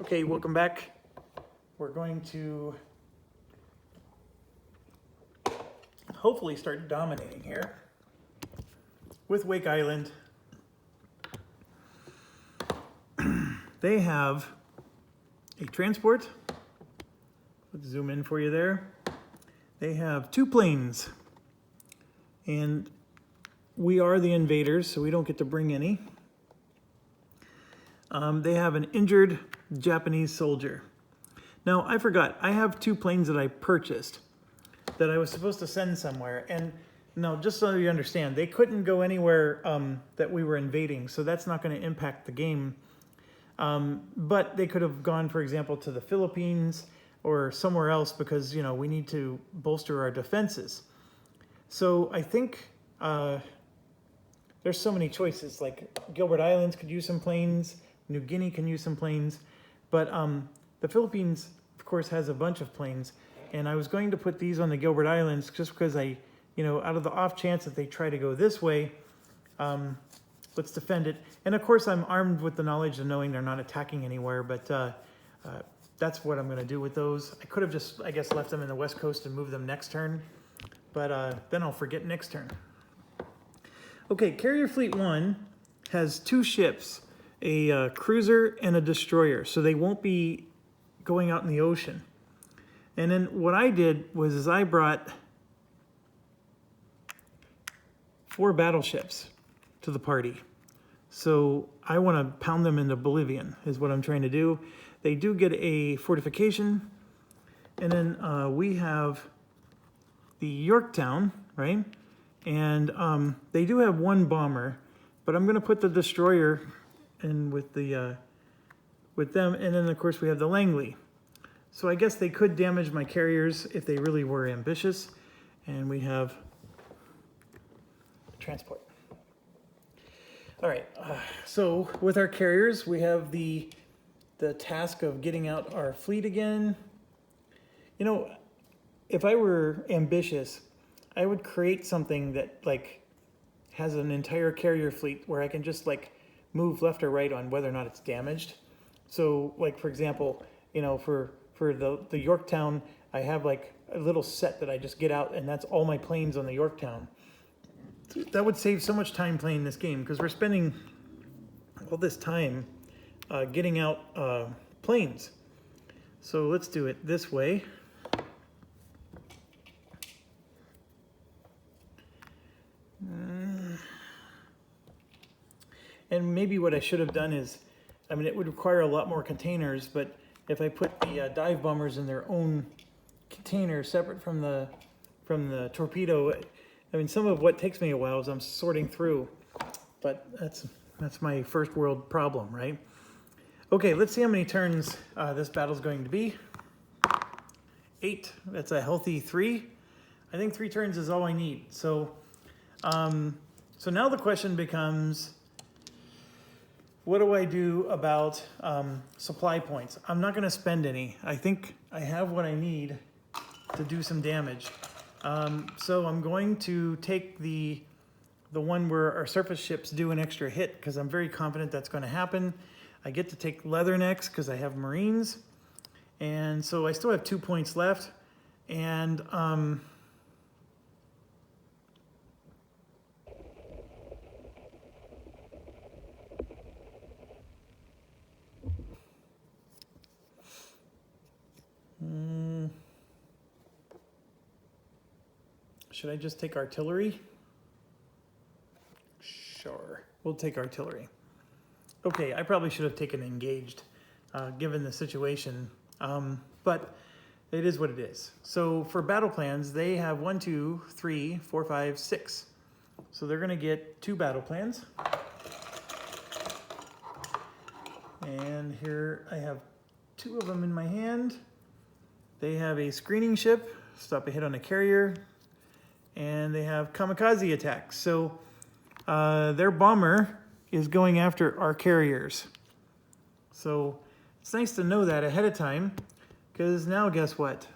Okay, welcome back. We're going to hopefully start dominating here with Wake Island. They have a transport. Let's zoom in for you there. They have 2 planes, and we are the invaders, so we don't get to bring any. They have an injured Japanese soldier. Now, I forgot, I have 2 planes that I purchased that I was supposed to send somewhere. And no, just so you understand, they couldn't go anywhere that we were invading, so that's not going to impact the game. But they could have gone, for example, to the Philippines or somewhere else because, you know, we need to bolster our defenses. So I think there's so many choices, like Gilbert Islands could use some planes, New Guinea can use some planes, but the Philippines, of course, has a bunch of planes, and I was going to put these on the Gilbert Islands just because out of the off chance that they try to go this way, let's defend it. And of course, I'm armed with the knowledge of knowing they're not attacking anywhere, but that's what I'm going to do with those. I could have just, I guess, left them in the West Coast and moved them next turn, but then I'll forget next turn. Okay, Carrier Fleet 1 has 2 ships, a cruiser and a destroyer, so they won't be going out in the ocean. And then what I did was I brought 4 battleships to the party. So I want to pound them into oblivion is what I'm trying to do. They do get a fortification, and then we have the Yorktown, right? And they do have 1 bomber, but I'm going to put the destroyer in with them, and then of course we have the Langley. So I guess they could damage my carriers if they really were ambitious, and we have transport. All right, so with our carriers, we have the task of getting out our fleet again. You know, if I were ambitious, I would create something that has an entire carrier fleet where I can just move left or right on whether or not it's damaged. So for example, for the Yorktown, I have a little set that I just get out, and that's all my planes on the Yorktown. That would save so much time playing this game because we're spending all this time getting out planes. So let's do it this way. And maybe what I should have done is, it would require a lot more containers, but if I put the dive bombers in their own container separate from the torpedo, some of what takes me a while is I'm sorting through, but that's my first world problem, right? Okay, let's see how many turns this battle's going to be. 8, that's a healthy 3. I think 3 turns is all I need. So now the question becomes, what do I do about supply points? I'm not going to spend any. I think I have what I need to do some damage. So I'm going to take the one where our surface ships do an extra hit because I'm very confident that's going to happen. I get to take Leathernecks because I have Marines. And so I still have 2 points left. And should I just take artillery? Sure, we'll take artillery. Okay, I probably should have taken engaged, given the situation, but it is what it is. So for battle plans, they have 1, 2, 3, 4, 5, 6. So they're gonna get 2 battle plans. And here I have 2 of them in my hand. They have a screening ship, stop a hit on a carrier, and they have kamikaze attacks. So their bomber is going after our carriers. So it's nice to know that ahead of time, because now guess what?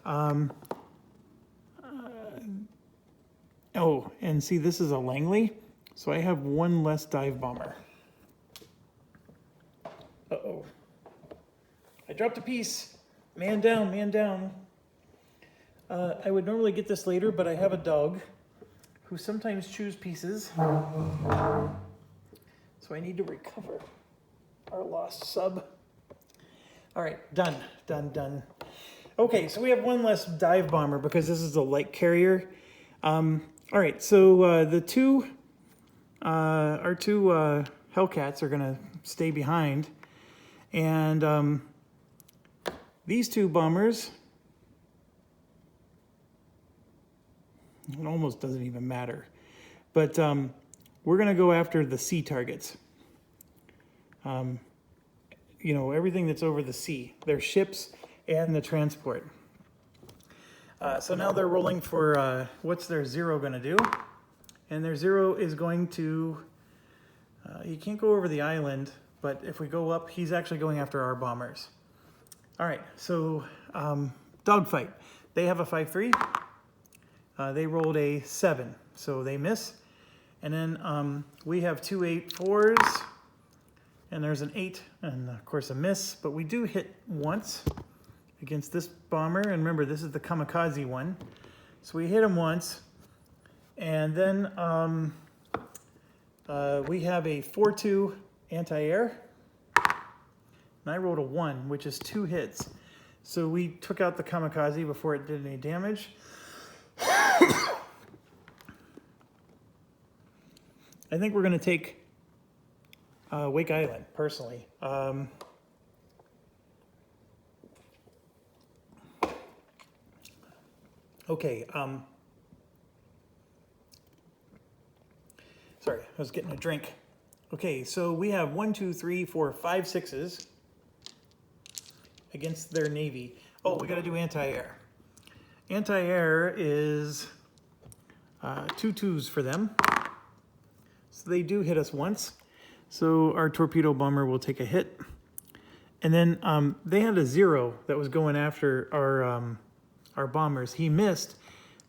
Oh, and see, this is a Langley, so I have 1 less dive bomber. Uh-oh. I dropped a piece. Man down, man down. I would normally get this later, but I have a dog who sometimes chews pieces. So I need to recover our lost sub. All right, done, done, done. Okay, so we have one less dive bomber because this is a light carrier. All right, so our two Hellcats are gonna stay behind. And these two bombers, it almost doesn't even matter. But we're gonna go after the sea targets. You know, everything that's over the sea, their ships and the transport. So now they're rolling for what's their 0 gonna do? And their 0 is going to, he can't go over the island, but if we go up, he's actually going after our bombers. All right, so dogfight. They have a 5-3. They rolled a 7, so they miss. And then we have 2 8-4s, and there's an 8, and of course a miss, but we do hit once against this bomber. And remember, this is the kamikaze one. So we hit him once, and then we have a 4-2 anti-air, and I rolled a 1, which is 2 hits. So we took out the kamikaze before it did any damage. I think we're going to take Wake Island, personally. Okay. Sorry, I was getting a drink. Okay, so we have 1, 2, 3, 4, 5 6s against their navy. Oh, we got to do anti-air. Anti-air is 2 2s for them. So they do hit us once. So our torpedo bomber will take a hit. And then they had a 0 that was going after our bombers. He missed,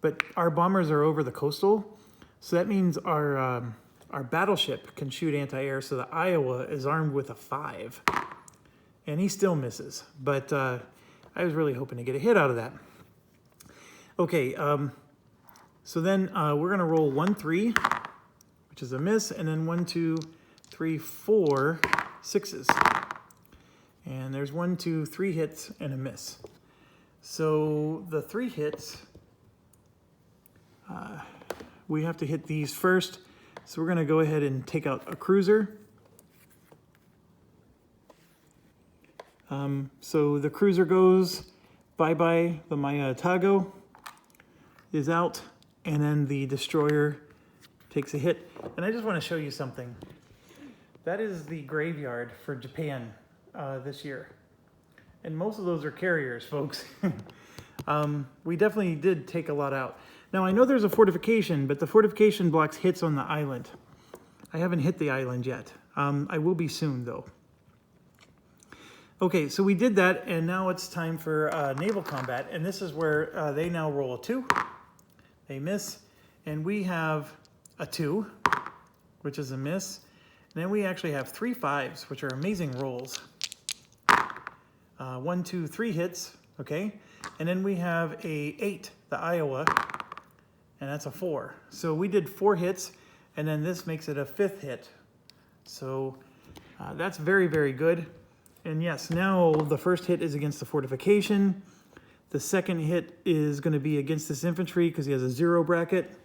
but our bombers are over the coastal. So that means our battleship can shoot anti-air. So the Iowa is armed with a 5. And he still misses. But I was really hoping to get a hit out of that. Okay, so then we're going to roll 1 3, which is a miss, and then 1 2 3 4 6s. And there's 1 2 3 hits and a miss. So the 3 hits, we have to hit these first. So we're going to go ahead and take out a cruiser. So the cruiser goes bye-bye. The Mayatago is out, and then the destroyer takes a hit. And I just want to show you something. That is the graveyard for Japan this year. And most of those are carriers, folks. We definitely did take a lot out. Now, I know there's a fortification, but the fortification blocks hits on the island. I haven't hit the island yet. I will be soon, though. Okay, so we did that, and now it's time for naval combat. And this is where they now roll a 2. They miss. And we have a 2, which is a miss. And then we actually have 3 5s, which are amazing rolls. 1 2 3 hits, okay? And then we have a 8, the Iowa, and that's a 4. So we did 4 hits, and then this makes it a 5th hit. So that's very, very good. And yes, now the first hit is against the fortification. The second hit is going to be against this infantry because he has a 0 bracket.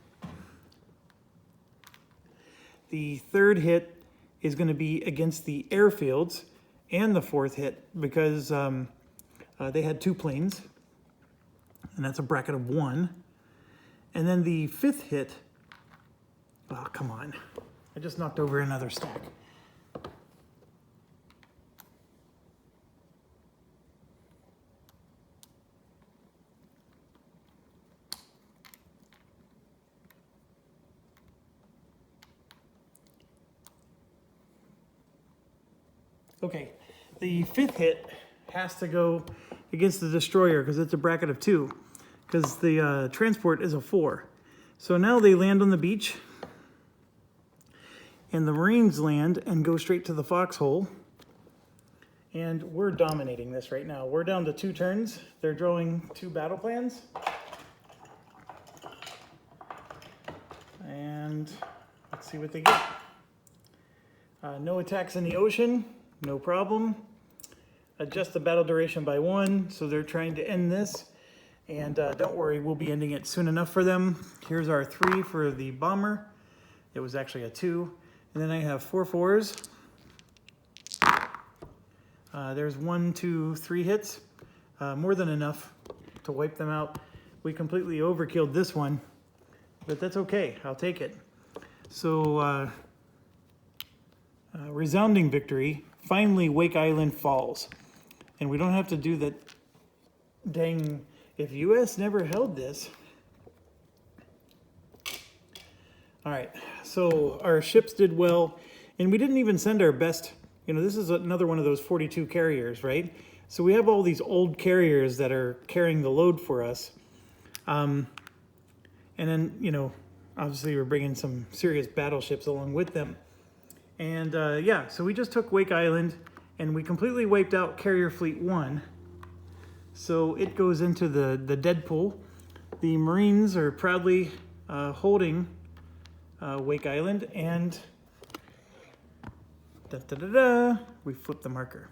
The third hit is going to be against the airfields, and the fourth hit because they had 2 planes, and that's a bracket of 1. And then the 5th hit, oh, come on. I just knocked over another stack. Okay, the 5th hit has to go against the destroyer because it's a bracket of 2, because the transport is a 4. So now they land on the beach, and the Marines land and go straight to the foxhole. And we're dominating this right now. We're down to 2 turns. They're drawing 2 battle plans. And let's see what they get. No attacks in the ocean, no problem. Adjust the battle duration by 1, so they're trying to end this. And don't worry, we'll be ending it soon enough for them. Here's our 3 for the bomber. It was actually a 2. And then I have 4 4s. There's 1, 2, 3 hits. More than enough to wipe them out. We completely overkilled this one, but that's okay. I'll take it. So, resounding victory. Finally, Wake Island falls. And we don't have to do that. Dang, if US never held this. All right, so our ships did well, and we didn't even send our best. You know, this is another one of those 42 carriers, right? So we have all these old carriers that are carrying the load for us. And then, you know, obviously we're bringing some serious battleships along with them. And yeah, so we just took Wake Island and we completely wiped out Carrier Fleet 1. So it goes into the dead pool. The Marines are proudly holding Wake Island, and we flip the marker.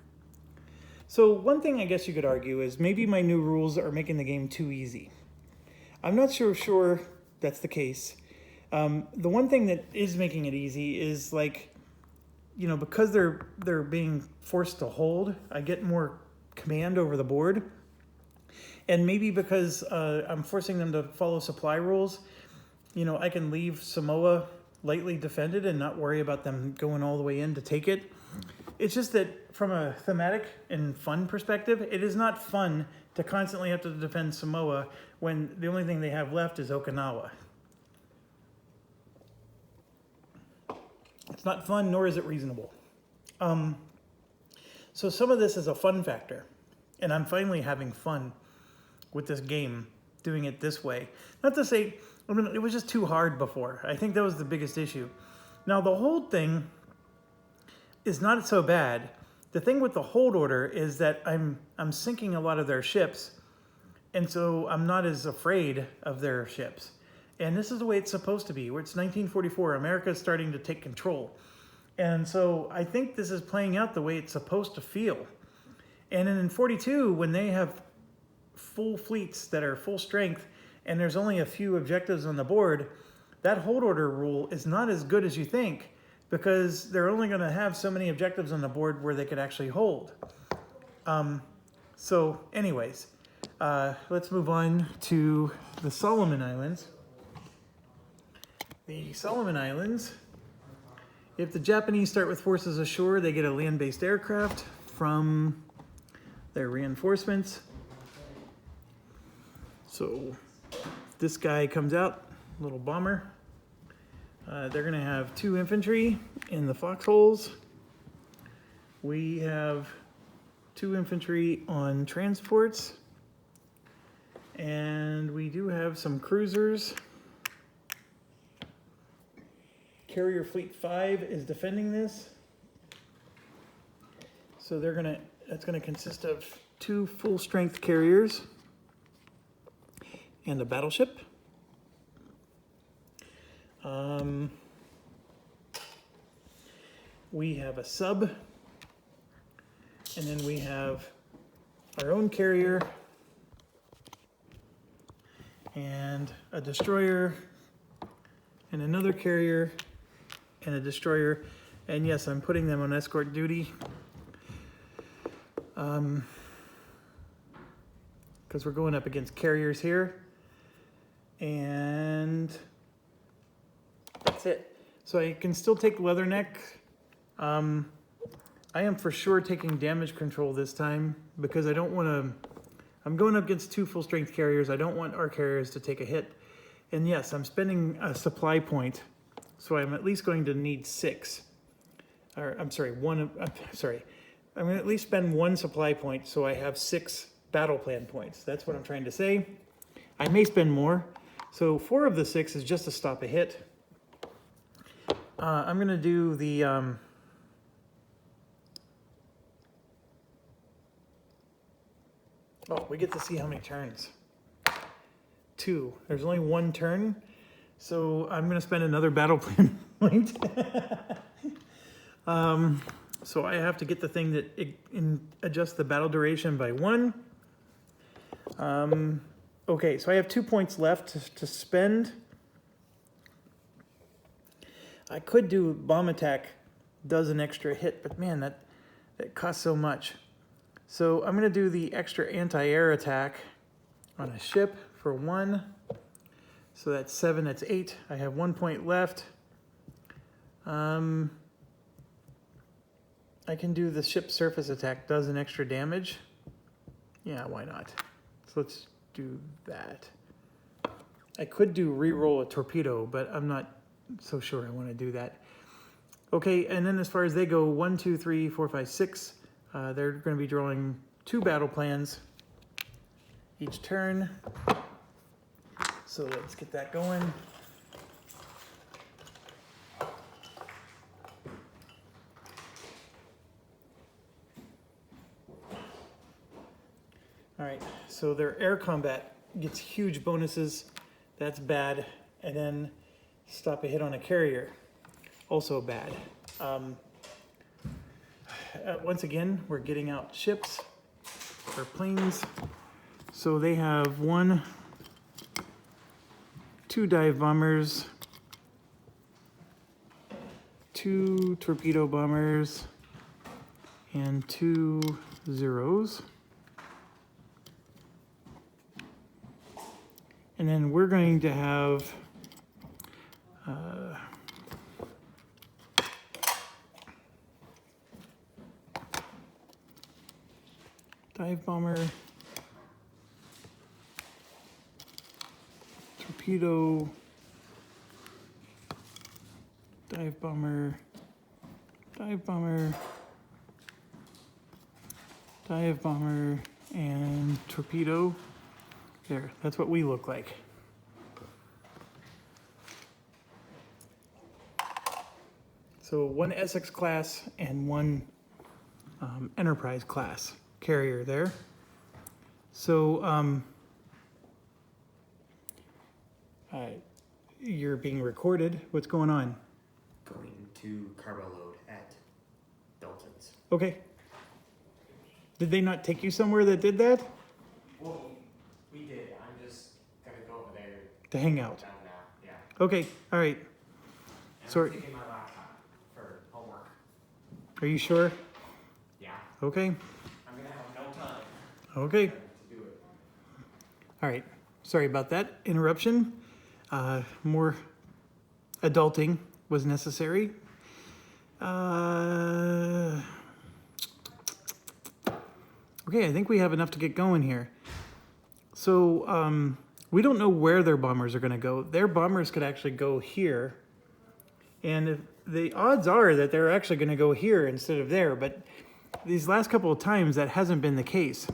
So one thing I guess you could argue is maybe my new rules are making the game too easy. I'm not sure that's the case. The one thing that is making it easy is, like, you know, because they're being forced to hold, I get more command over the board. And maybe because I'm forcing them to follow supply rules, you know, I can leave Samoa lightly defended and not worry about them going all the way in to take it. It's just that from a thematic and fun perspective, it is not fun to constantly have to defend Samoa when the only thing they have left is Okinawa. It's not fun, nor is it reasonable. So some of this is a fun factor, and I'm finally having fun with this game, doing it this way. Not to say, I mean, it was just too hard before. I think that was the biggest issue. Now, the hold thing is not so bad. The thing with the hold order is that I'm sinking a lot of their ships, and so I'm not as afraid of their ships. And this is the way it's supposed to be. Where it's 1944, America's starting to take control. And so I think this is playing out the way it's supposed to feel. And then in 42, when they have full fleets that are full strength, and there's only a few objectives on the board, that hold order rule is not as good as you think, because they're only going to have so many objectives on the board where they could actually hold. So anyways, let's move on to the Solomon Islands. The Solomon Islands, if the Japanese start with forces ashore, they get a land-based aircraft from their reinforcements. So this guy comes out, little bomber. They're going to have 2 infantry in the foxholes. We have 2 infantry on transports. And we do have some cruisers. Carrier Fleet 5 is defending this. So that's gonna consist of 2 full-strength carriers and a battleship. We have a sub, and then we have our own carrier and a destroyer and another carrier and a destroyer. And yes, I'm putting them on escort duty because we're going up against carriers here. And that's it. So I can still take Leatherneck. I am for sure taking damage control this time because I don't want to. I'm going up against 2 full-strength carriers. I don't want our carriers to take a hit. And yes, I'm spending a supply point, so I'm at least going to need 6. Or I'm sorry, 1. I'm sorry. I'm going to at least spend 1 supply point, so I have 6 battle plan points. That's what I'm trying to say. I may spend more. So 4 of the 6 is just to stop a hit. I'm going to do the Oh, we get to see how many turns. 2. There's only 1 turn, so I'm going to spend another battle plan point. So I have to get the thing that adjusts the battle duration by 1. Okay, so I have 2 points left to spend. I could do bomb attack, does an extra hit, but man, that costs so much. So I'm going to do the extra anti-air attack on a ship for 1. So that's 7, that's 8. I have 1 point left. I can do the ship surface attack, does an extra damage. Yeah, why not? So let's do that. I could do re-roll a torpedo, but I'm not so sure I want to do that. Okay, and then as far as they go, 1, 2, 3, 4, 5, 6. They're going to be drawing 2 battle plans each turn. So let's get that going. All right, so their air combat gets huge bonuses. That's bad. And then stop a hit on a carrier, also bad. Once again, we're getting out ships or planes. So they have 1, 2 dive bombers, 2 torpedo bombers, and 2 zeros. And then we're going to have dive bomber, torpedo, dive bomber, dive bomber, dive bomber, and torpedo. There, that's what we look like. So 1 Essex class and 1 Enterprise class carrier there. So you're being recorded. What's going on? Going to carbo load at Dalton's. Okay. Did they not take you somewhere that did that? Well, we did. I'm just gonna go over there To hang out. down now. Yeah. Okay, all right. And Sorry. I'm taking my laptop for homework. Are you sure? Yeah. Okay. I'm gonna have no time Okay. to do it. All right. Sorry about that interruption. More adulting was necessary. Okay, I think we have enough to get going here. So we don't know where their bombers are going to go. Their bombers could actually go here. And if the odds are that they're actually going to go here instead of there. But these last couple of times, that hasn't been the case.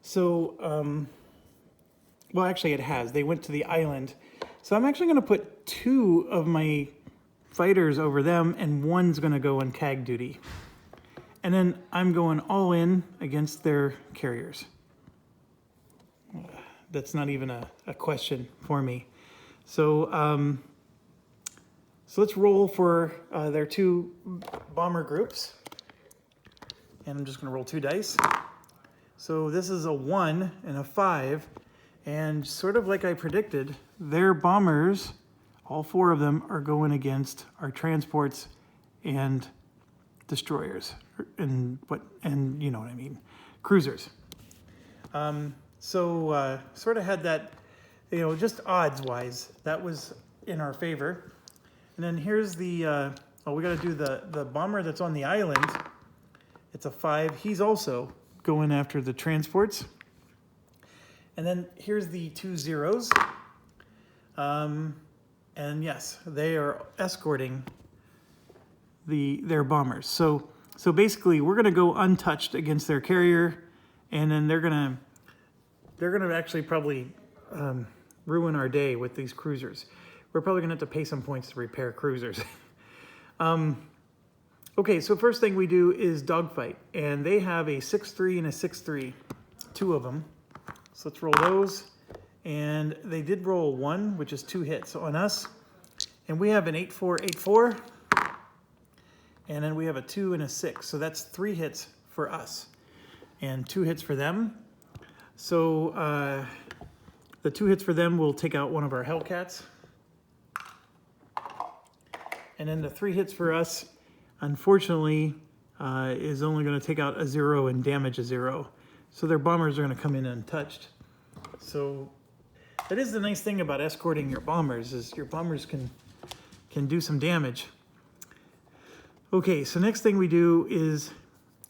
So, well, actually it has. They went to the island. So I'm actually going to put 2 of my fighters over them, and 1's going to go on CAG duty. And then I'm going all in against their carriers. That's not even a question for me. So, so let's roll for their 2 bomber groups. And I'm just going to roll 2 dice. So this is a 1 and a 5. And sort of like I predicted, their bombers, all 4 of them, are going against our transports and destroyers, and you know what I mean, cruisers. So sort of had that, you know, just odds-wise, that was in our favor. And then here's the, we got to do the bomber that's on the island. It's a 5. He's also going after the transports. And then here's the 2 zeros. And yes, they are escorting their bombers. So basically, we're going to go untouched against their carrier, and then they're going to actually probably ruin our day with these cruisers. We're probably going to have to pay some points to repair cruisers. Okay, so first thing we do is dogfight, and they have a 6-3 and a 6-3. 2 of them. So let's roll those. And they did roll 1, which is 2 hits on us. And we have an 8-4, 8-4. And then we have a 2 and a 6. So that's 3 hits for us and 2 hits for them. So the 2 hits for them will take out one of our Hellcats. And then the 3 hits for us, unfortunately, is only going to take out a 0 and damage a 0. So their bombers are going to come in untouched. So that is the nice thing about escorting your bombers, is your bombers can do some damage. Okay, so next thing we do is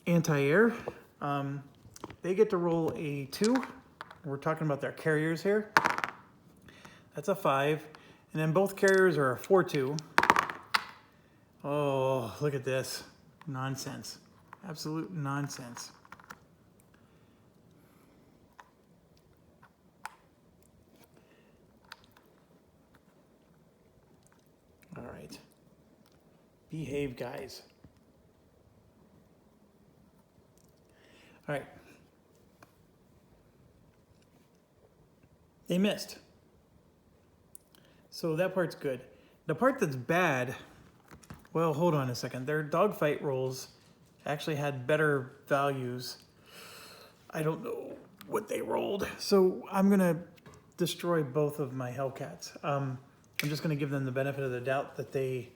anti-air. They get to roll a 2. We're talking about their carriers here. That's a 5. And then both carriers are a 4-2. Oh, look at this. Nonsense. Absolute nonsense. All right. Behave, guys. All right. They missed. So that part's good. The part that's bad, well, hold on a second. Their dogfight rolls actually had better values. I don't know what they rolled. So I'm going to destroy both of my Hellcats. I'm just going to give them the benefit of the doubt that they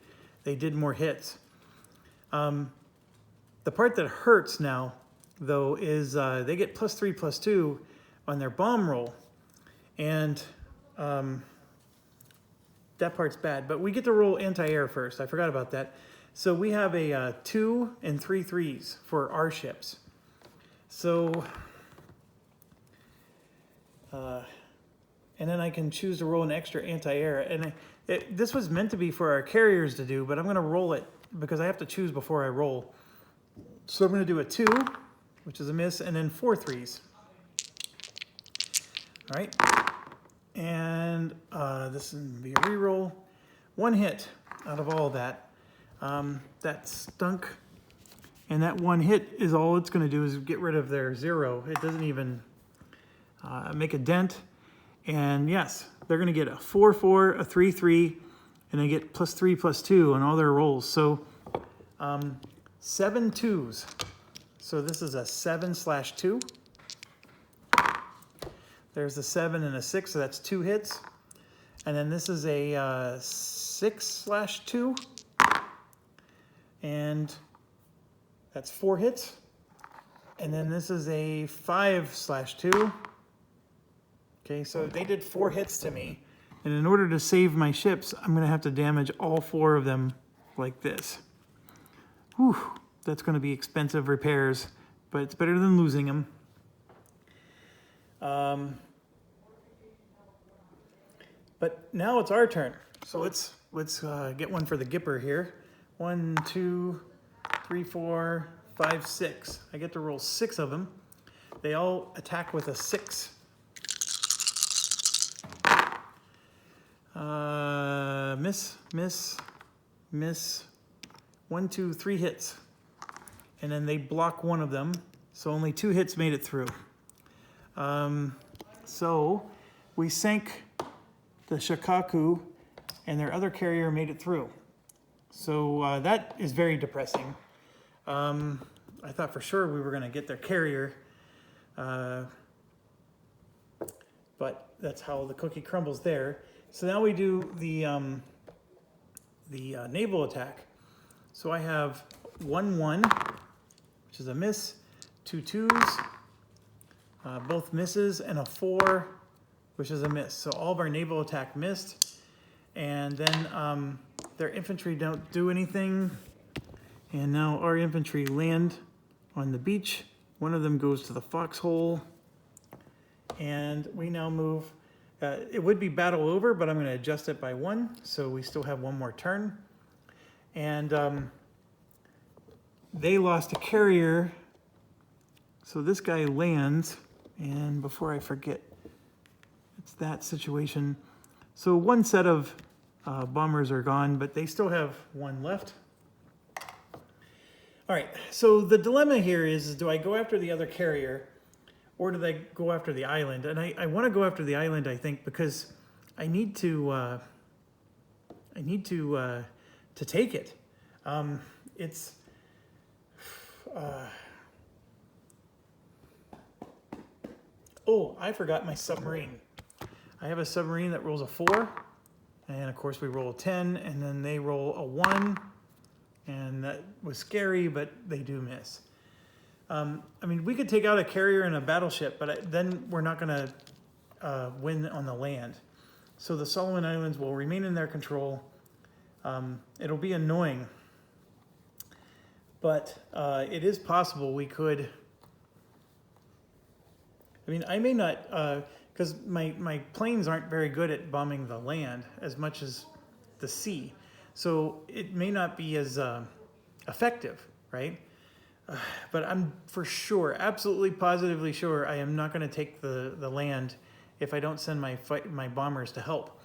did more hits. The part that hurts now, though, is they get +3, +2 on their bomb roll. And that part's bad. But we get to roll anti-air first. I forgot about that. So we have a 2 and 3 3s for our ships. So, and then I can choose to roll an extra anti-air. And this was meant to be for our carriers to do, but I'm going to roll it because I have to choose before I roll. So I'm going to do a 2, which is a miss, and then 4 3s. All right. And this is going to be a reroll. 1 hit out of all that. That stunk. And that 1 hit is all it's going to do is get rid of their 0. It doesn't even make a dent. And yes, they're going to get a 4-4, a 3-3, and they get +3, +2 on all their rolls. So 7 2s. So this is a 7/2. There's a 7 and a 6, so that's 2 hits. And then this is a 6/2. And that's 4 hits. And then this is a 5/2. Okay, so they did 4 hits to me. And in order to save my ships, I'm going to have to damage all 4 of them like this. Whew, that's going to be expensive repairs, but it's better than losing them. But now it's our turn. So let's get one for the Gipper here. 1, 2, 3, 4, 5, 6. I get to roll 6 of them. They all attack with a 6. Miss, miss, miss. 1, 2, 3 hits. And then they block 1 of them. So only 2 hits made it through. So we sank the Shikaku and their other carrier made it through. So that is very depressing. I thought for sure we were going to get their carrier. But that's how the cookie crumbles there. So now we do the naval attack. So I have 1 1, which is a miss, 2 2s, both misses, and a 4, which is a miss. So all of our naval attack missed. And then their infantry don't do anything. And now our infantry land on the beach. One of them goes to the foxhole. And we now move. It would be battle over, but I'm going to adjust it by 1. So we still have 1 more turn. And they lost a carrier. So this guy lands. And before I forget, it's that situation. So 1 set of bombers are gone, but they still have 1 left. All right, so the dilemma here is do I go after the other carrier or do they go after the island? And I want to go after the island, I think, because I need to take it. It's oh, I forgot my submarine. I have a submarine that rolls a 4, and of course we roll a 10, and then they roll a 1, and that was scary, but they do miss. I mean, we could take out a carrier and a battleship, but then we're not going to win on the land. So the Solomon Islands will remain in their control. It'll be annoying, but it is possible we could. I mean, I may not, because my planes aren't very good at bombing the land as much as the sea. So it may not be as effective, right? But I'm for sure, absolutely positively sure, I am not going to take the land if I don't send my bombers to help.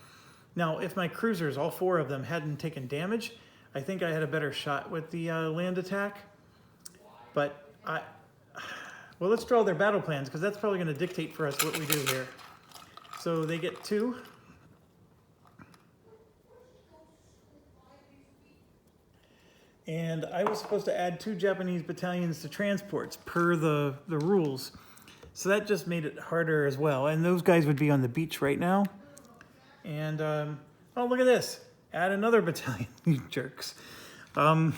Now, if my cruisers, all 4 of them, hadn't taken damage, I think I had a better shot with the land attack. But well, let's draw their battle plans, because that's probably going to dictate for us what we do here. So they get 2. And I was supposed to add 2 Japanese battalions to transports per the rules. So that just made it harder as well. And those guys would be on the beach right now. And, oh, look at this. Add another battalion, you jerks. Oh,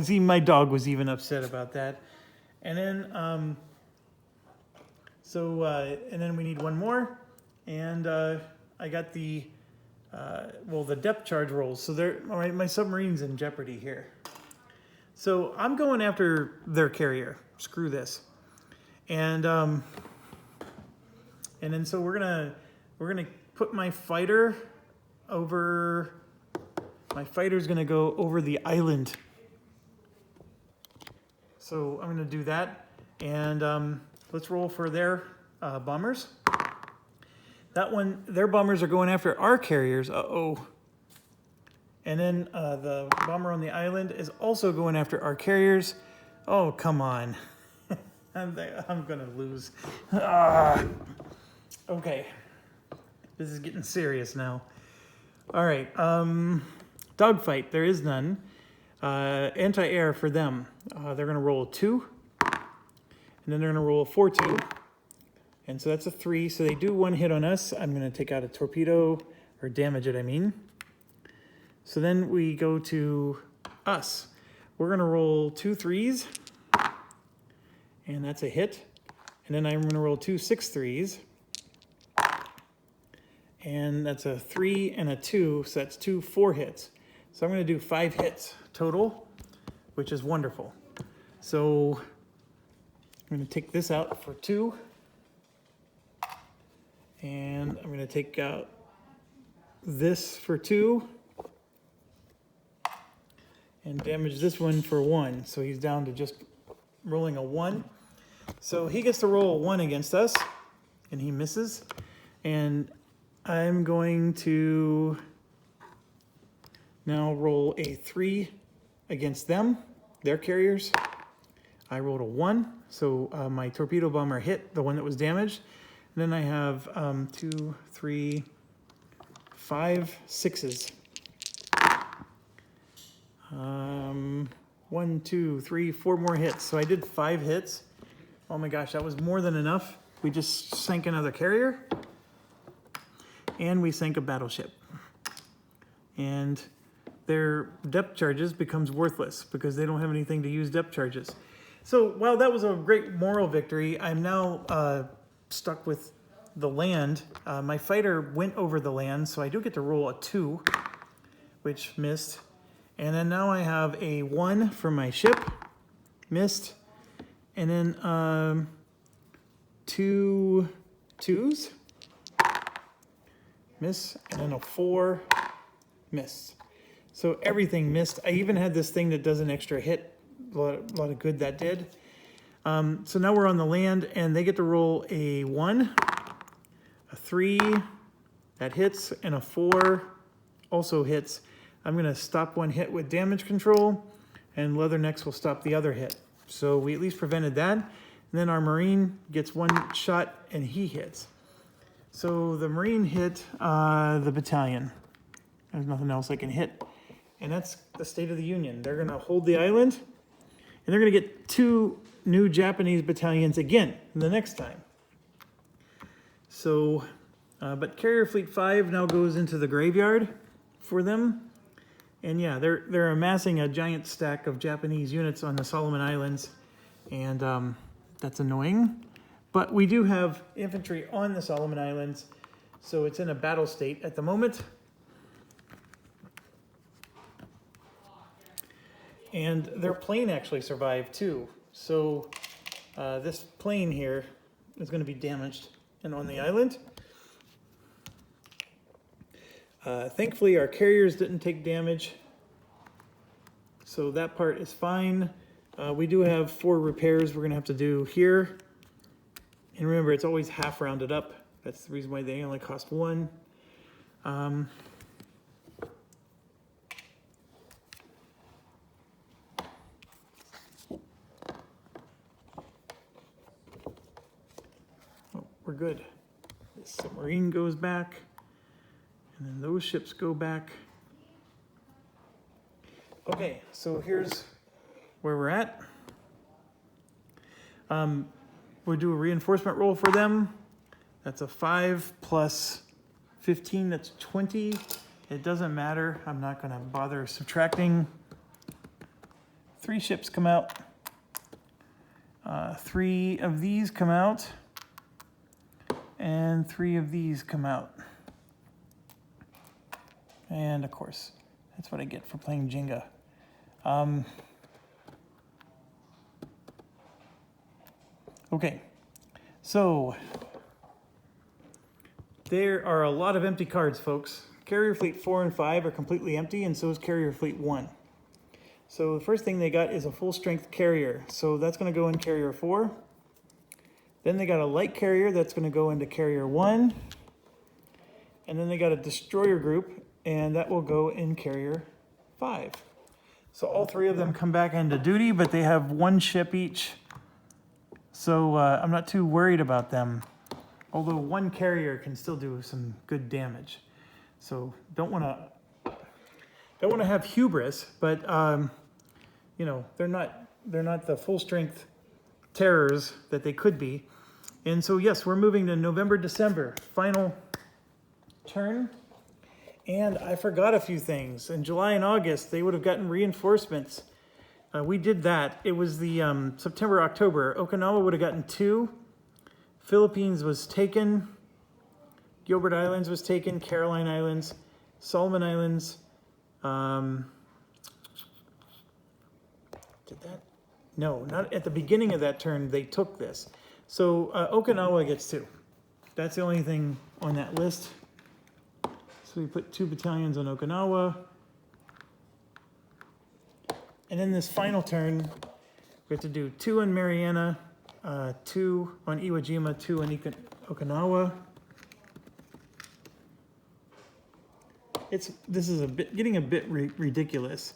see, my dog was even upset about that. And then, and then we need 1 more. And I got the, well, the depth charge rolls. So all right, my submarine's in jeopardy here. So I'm going after their carrier. Screw this. And then so we're gonna put my fighter over. My fighter's gonna go over the island. So I'm gonna do that, and let's roll for their bombers. That one, their bombers are going after our carriers. Uh-oh. And then the bomber on the island is also going after our carriers. Oh, come on. I'm gonna lose. Okay. This is getting serious now. All right. Dogfight. There is none. Anti-air for them. They're gonna roll a 2. And then they're gonna roll a 4-2. And so that's a 3. So they do 1 hit on us. I'm gonna take out a torpedo, or damage it, I mean. So then we go to us. We're gonna roll 2 3s. And that's a hit. And then I'm going to roll 2 6-3s. And that's a 3 and a 2, so that's 2 4 hits. So I'm going to do 5 hits total, which is wonderful. So I'm going to take this out for 2. And I'm going to take out this for 2. And damage this one for 1. So he's down to just rolling a 1. So he gets to roll a 1 against us, and he misses. And I'm going to now roll a 3 against them, their carriers. I rolled a 1, so my torpedo bomber hit the one that was damaged. And then I have 2, 3, 5 6s. 1, 2, 3, 4 more hits. So I did 5 hits. Oh my gosh, that was more than enough. We just sank another carrier. And we sank a battleship. And their depth charges becomes worthless because they don't have anything to use depth charges. So while that was a great moral victory, I'm now stuck with the land. My fighter went over the land, so I do get to roll a 2, which missed. And then now I have a 1 for my ship, missed. And then 2 2s, miss. And then a 4, missed. So everything missed. I even had this thing that does an extra hit. A lot of good that did. So now we're on the land, and they get to roll a 1, a 3, that hits, and a 4 also hits. I'm going to stop 1 hit with damage control, and Leathernecks will stop the other hit. So we at least prevented that. And then our Marine gets one shot and he hits. So the Marine hit the battalion. There's nothing else I can hit. And that's the State of the Union. They're gonna hold the island, and they're gonna get 2 new Japanese battalions again the next time. So, but Carrier Fleet 5 now goes into the graveyard for them. And yeah, they're amassing a giant stack of Japanese units on the Solomon Islands, and that's annoying. But we do have infantry on the Solomon Islands, so it's in a battle state at the moment. And their plane actually survived too. So this plane here is going to be damaged and on the island. Thankfully, our carriers didn't take damage, so that part is fine. We do have 4 repairs we're going to have to do here. And remember, it's always half rounded up. That's the reason why they only cost 1. We're good. This submarine goes back, and then those ships go back. Okay, so here's where we're at. We'll do a reinforcement roll for them. That's a 5 plus 15, that's 20. It doesn't matter, I'm not gonna bother subtracting. 3 ships come out. 3 of these come out. And 3 of these come out. And of course, that's what I get for playing Jenga. Okay, so there are a lot of empty cards, folks. Carrier Fleet 4 and 5 are completely empty, and so is Carrier Fleet 1. So the first thing they got is a full strength carrier. So that's gonna go in Carrier 4. Then they got a light carrier that's going to go into Carrier 1. And then they got a destroyer group, and that will go in Carrier 5. So all 3 of them come back into duty, but they have 1 ship each. So I'm not too worried about them. Although 1 carrier can still do some good damage. So don't want to have hubris, but you know, they're not the full strength terrors that they could be. And so yes, we're moving to November, December, final turn. And I forgot a few things. In July and August, they would have gotten reinforcements. We did that. It was the September, October. Okinawa would have gotten 2. Philippines was taken. Gilbert Islands was taken. Caroline Islands. Solomon Islands. Did that? No, not at the beginning of that turn, they took this. So Okinawa gets 2. That's the only thing on that list. So we put 2 battalions on Okinawa. And then this final turn, we have to do 2 on Mariana, 2 on Iwo Jima, 2 on Okinawa. This is getting a bit ridiculous.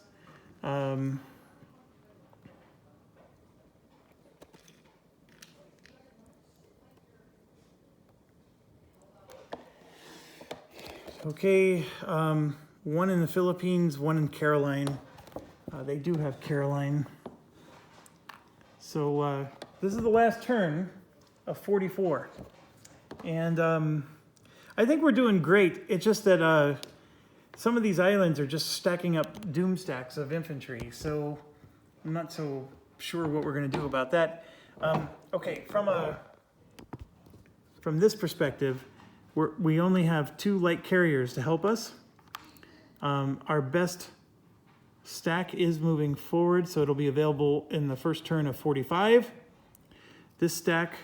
Okay, 1 in the Philippines, 1 in Caroline. They do have Caroline. So this is the last turn of 44. And I think we're doing great. It's just that some of these islands are just stacking up doom stacks of infantry. So I'm not so sure what we're going to do about that. Okay, from this perspective, we only have 2 light carriers to help us. Our best stack is moving forward, so it'll be available in the first turn of 45. This stack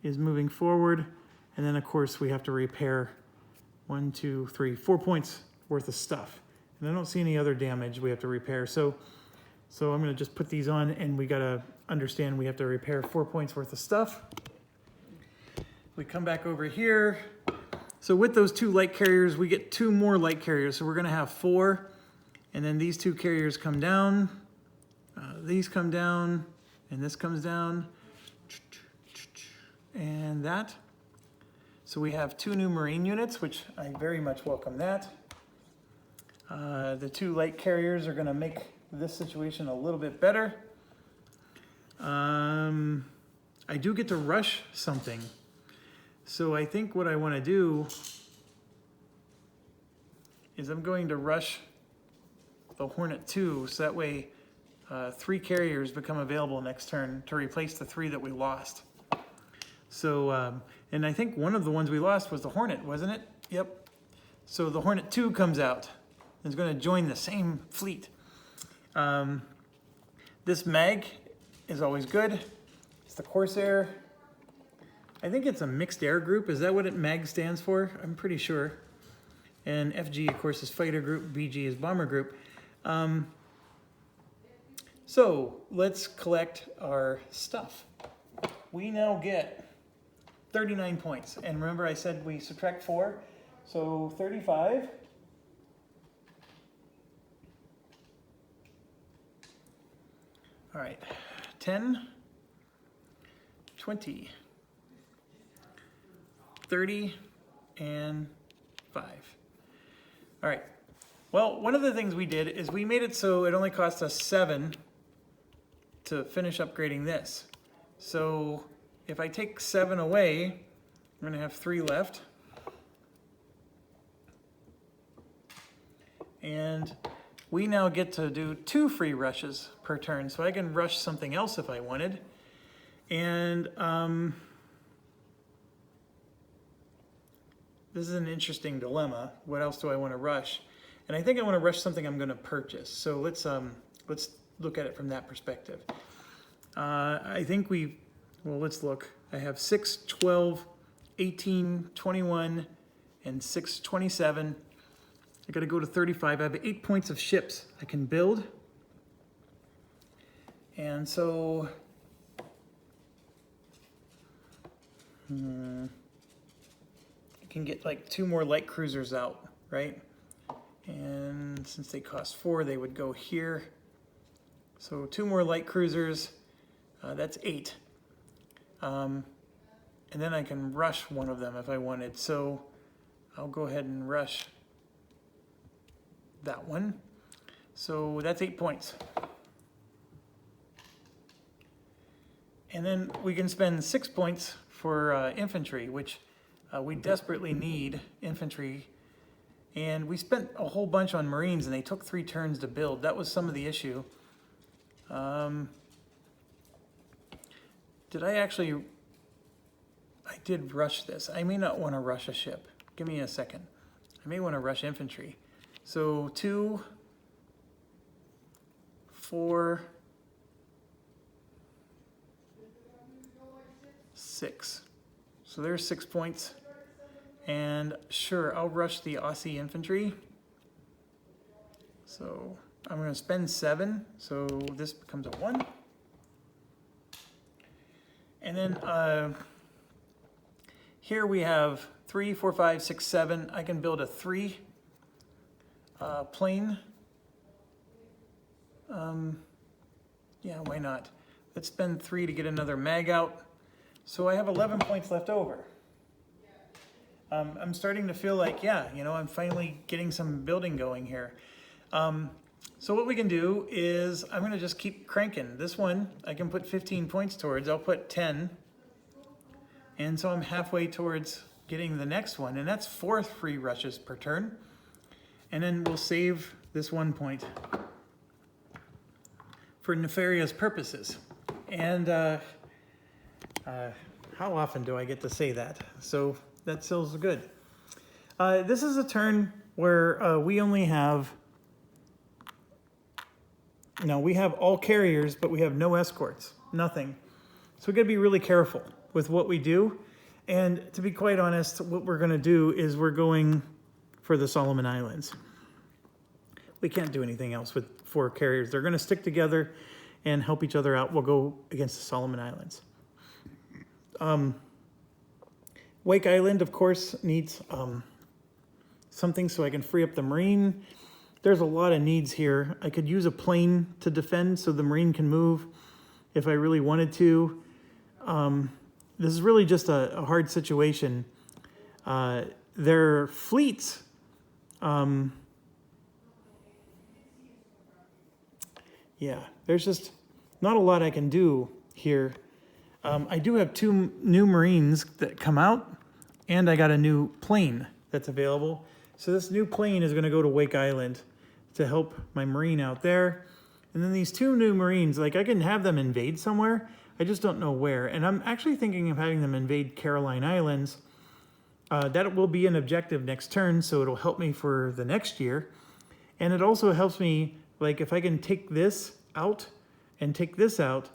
is moving forward, and then of course we have to repair 1, 2, 3, 4 points worth of stuff. And I don't see any other damage we have to repair. So I'm gonna just put these on, and we gotta understand we have to repair 4 points worth of stuff. We come back over here. So with those 2 light carriers, we get 2 more light carriers. So we're gonna have 4. And then these 2 carriers come down, these come down, and this comes down. behind that. So we have 2 new Marine units, which I very much welcome that. The 2 light carriers are gonna make this situation a little bit better. I do get to rush something. So I think what I wanna do is I'm going to rush the Hornet 2, so that way 3 carriers become available next turn to replace the 3 that we lost. So, and I think one of the ones we lost was the Hornet, wasn't it? Yep. So the Hornet 2 comes out and is going to join the same fleet. This mag is always good. It's the Corsair. I think it's a mixed air group. Is that what MAG stands for? I'm pretty sure. And FG, of course, is fighter group. BG is bomber group. So let's collect our stuff. We now get 39 points. And remember I said we subtract 4. So 35. All right, 10, 20, 30, and 5. All right, well, one of the things we did is we made it so it only cost us 7 to finish upgrading this. So if I take 7 away, I'm gonna have 3 left. And we now get to do 2 free rushes per turn, so I can rush something else if I wanted. And this is an interesting dilemma. What else do I want to rush? And I think I want to rush something I'm going to purchase. So let's look at it from that perspective. I think let's look. I have 6, 12, 18, 21, and 6, 27. I gotta go to 35. I have 8 points of ships I can build. And so, I can get like 2 more light cruisers out, right? And since they cost 4, they would go here. So 2 more light cruisers, that's 8. And then I can rush one of them if I wanted. So I'll go ahead and rush that one. So that's 8 points. And then we can spend 6 points for infantry, which we desperately need infantry. And we spent a whole bunch on Marines and they took 3 turns to build. That was some of the issue. I did rush this. I may not want to rush a ship. Give me a second. I may want to rush infantry. So 2, 4, 6. So there's 6 points. And sure, I'll rush the Aussie infantry. So I'm going to spend 7. So this becomes a 1. And then here we have 3, 4, 5, 6, 7. I can build a 3 plane. Yeah, why not? Let's spend 3 to get another mag out. So I have 11 points left over. I'm starting to feel like, yeah, you know, I'm finally getting some building going here. So what we can do is I'm going to just keep cranking. This one I can put 15 points towards. I'll put 10. And so I'm halfway towards getting the next one. And that's 4 free rushes per turn. And then we'll save this 1 point for nefarious purposes. And how often do I get to say that? So that feels good. This is a turn where we only have, we have all carriers, but we have no escorts, nothing. So we gotta be really careful with what we do. And to be quite honest, what we're gonna do is we're going for the Solomon Islands. We can't do anything else with 4 carriers. They're gonna stick together and help each other out. We'll go against the Solomon Islands. Wake Island, of course, needs something so I can free up the Marine. There's a lot of needs here. I could use a plane to defend so the Marine can move if I really wanted to. this is really just a hard situation. Their fleets, yeah, there's just not a lot I can do here. I do have 2 new Marines that come out, and I got a new plane that's available. So this new plane is going to go to Wake Island to help my Marine out there. And then these 2 new Marines, like I can have them invade somewhere, I just don't know where. And I'm actually thinking of having them invade Caroline Islands. That will be an objective next turn, so it'll help me for the next year. And it also helps me, like if I can take this out and take this out,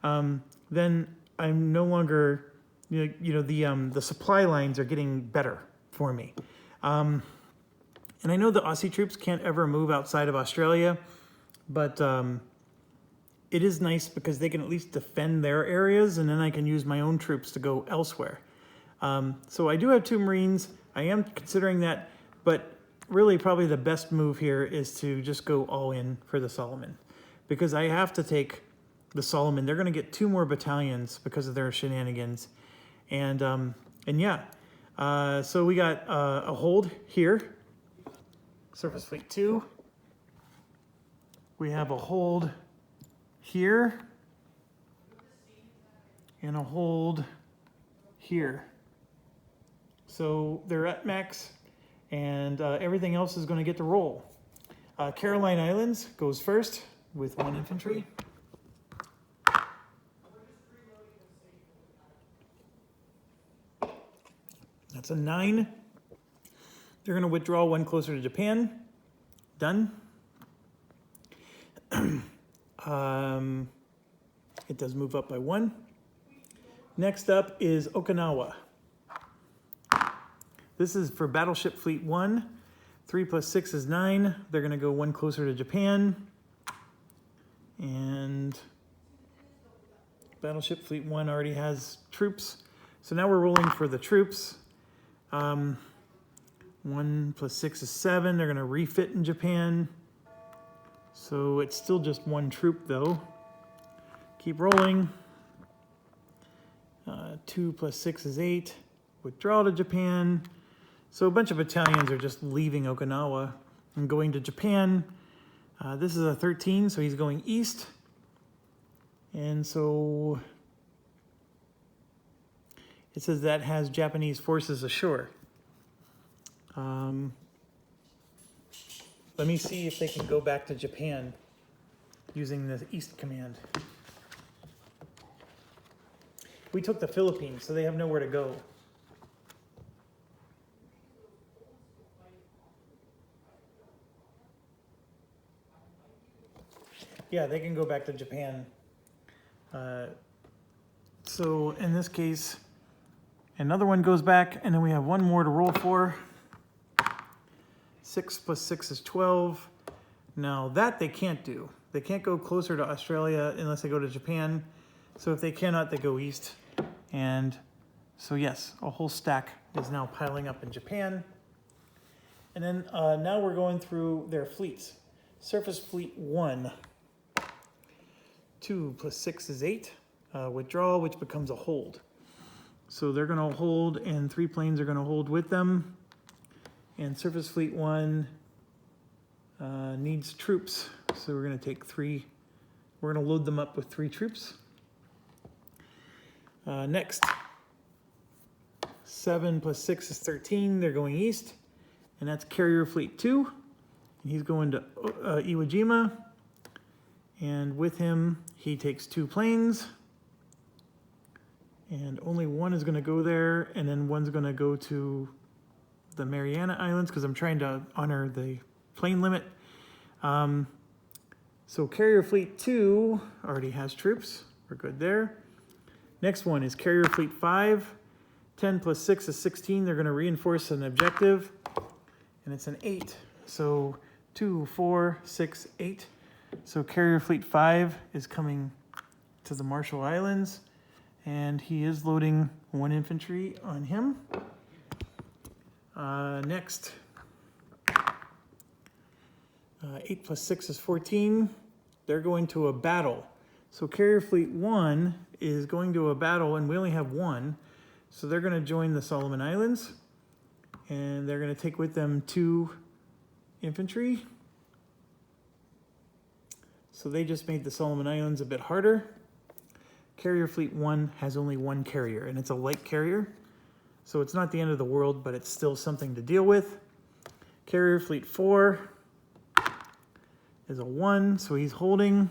then I'm no longer, the supply lines are getting better for me. And I know the Aussie troops can't ever move outside of Australia, but it is nice because they can at least defend their areas, and then I can use my own troops to go elsewhere. So I do have 2 Marines. I am considering that, but really probably the best move here is to just go all in for the Solomon, because I have to take the Solomon. They're going to get 2 more battalions because of their shenanigans. And yeah, so we got a hold here, Surface Fleet 2. We have a hold here and a hold here. So they're at max, and everything else is going to get to roll. Caroline Islands goes first with 1 infantry. That's a 9. They're going to withdraw 1 closer to Japan. Done. It does move up by 1. Next up is Okinawa. This is for Battleship Fleet 1. 3 + 6 is 9. They're going to go 1 closer to Japan. And Battleship Fleet 1 already has troops. So now we're rolling for the troops. 1 + 6 is 7. They're going to refit in Japan. So it's still just 1 troop though. Keep rolling. 2 + 6 is 8. Withdraw to Japan. So a bunch of battalions are just leaving Okinawa and going to Japan. This is a 13, so he's going east. And so it says that has Japanese forces ashore. Let me see if they can go back to Japan using the East Command. We took the Philippines, so they have nowhere to go. Yeah, they can go back to Japan. So in this case, another one goes back, and then we have 1 more to roll for. 6 + 6 is 12. Now that they can't do. They can't go closer to Australia unless they go to Japan. So if they cannot, they go east. And so yes, a whole stack is now piling up in Japan. And then now we're going through their fleets. Surface Fleet 1. 2 + 6 is 8. Withdrawal, which becomes a hold. So they're going to hold, and 3 planes are going to hold with them. And Surface Fleet 1 needs troops. So we're going to take 3. We're going to load them up with 3 troops. Next, 7 + 6 is 13. They're going east. And that's Carrier Fleet 2. And he's going to Iwo Jima. And with him, he takes 2 planes. And only 1 is going to go there. And then 1's going to go to the Mariana Islands because I'm trying to honor the plane limit. So Carrier Fleet 2 already has troops. We're good there. Next one is Carrier Fleet 5. 10 + 6 is 16. They're going to reinforce an objective. And it's an 8. So 2, 4, 6, 8. So Carrier Fleet 5 is coming to the Marshall Islands. And he is loading 1 infantry on him. Next, 8 + 6 is 14. They're going to a battle. So Carrier Fleet 1 is going to a battle, and we only have one. So they're going to join the Solomon Islands, and they're going to take with them 2 infantry. So they just made the Solomon Islands a bit harder. Carrier Fleet 1 has only 1 carrier, and it's a light carrier. So it's not the end of the world, but it's still something to deal with. Carrier Fleet 4 is a 1, so he's holding.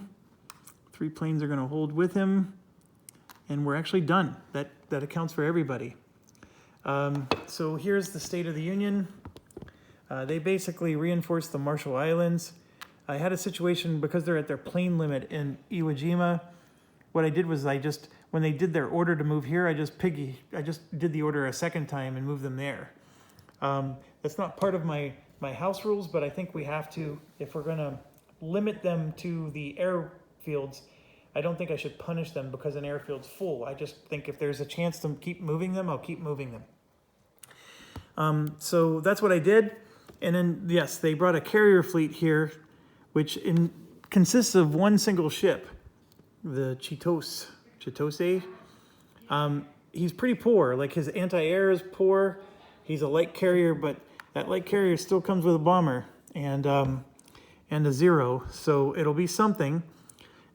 3 planes are going to hold with him, and we're actually done. That accounts for everybody. So here's the State of the Union. They basically reinforced the Marshall Islands. I had a situation because they're at their plane limit in Iwo Jima. What I did was when they did their order to move here, I just did the order a second time and moved them there. That's not part of my house rules, but I think we have to, if we're gonna limit them to the airfields. I don't think I should punish them because an airfield's full. I just think if there's a chance to keep moving them, I'll keep moving them. So that's what I did. And then, yes, they brought a carrier fleet here, which consists of 1 single ship, the Chitose. He's pretty poor. Like, his anti-air is poor. He's a light carrier, but that light carrier still comes with a bomber and a 0. So it'll be something.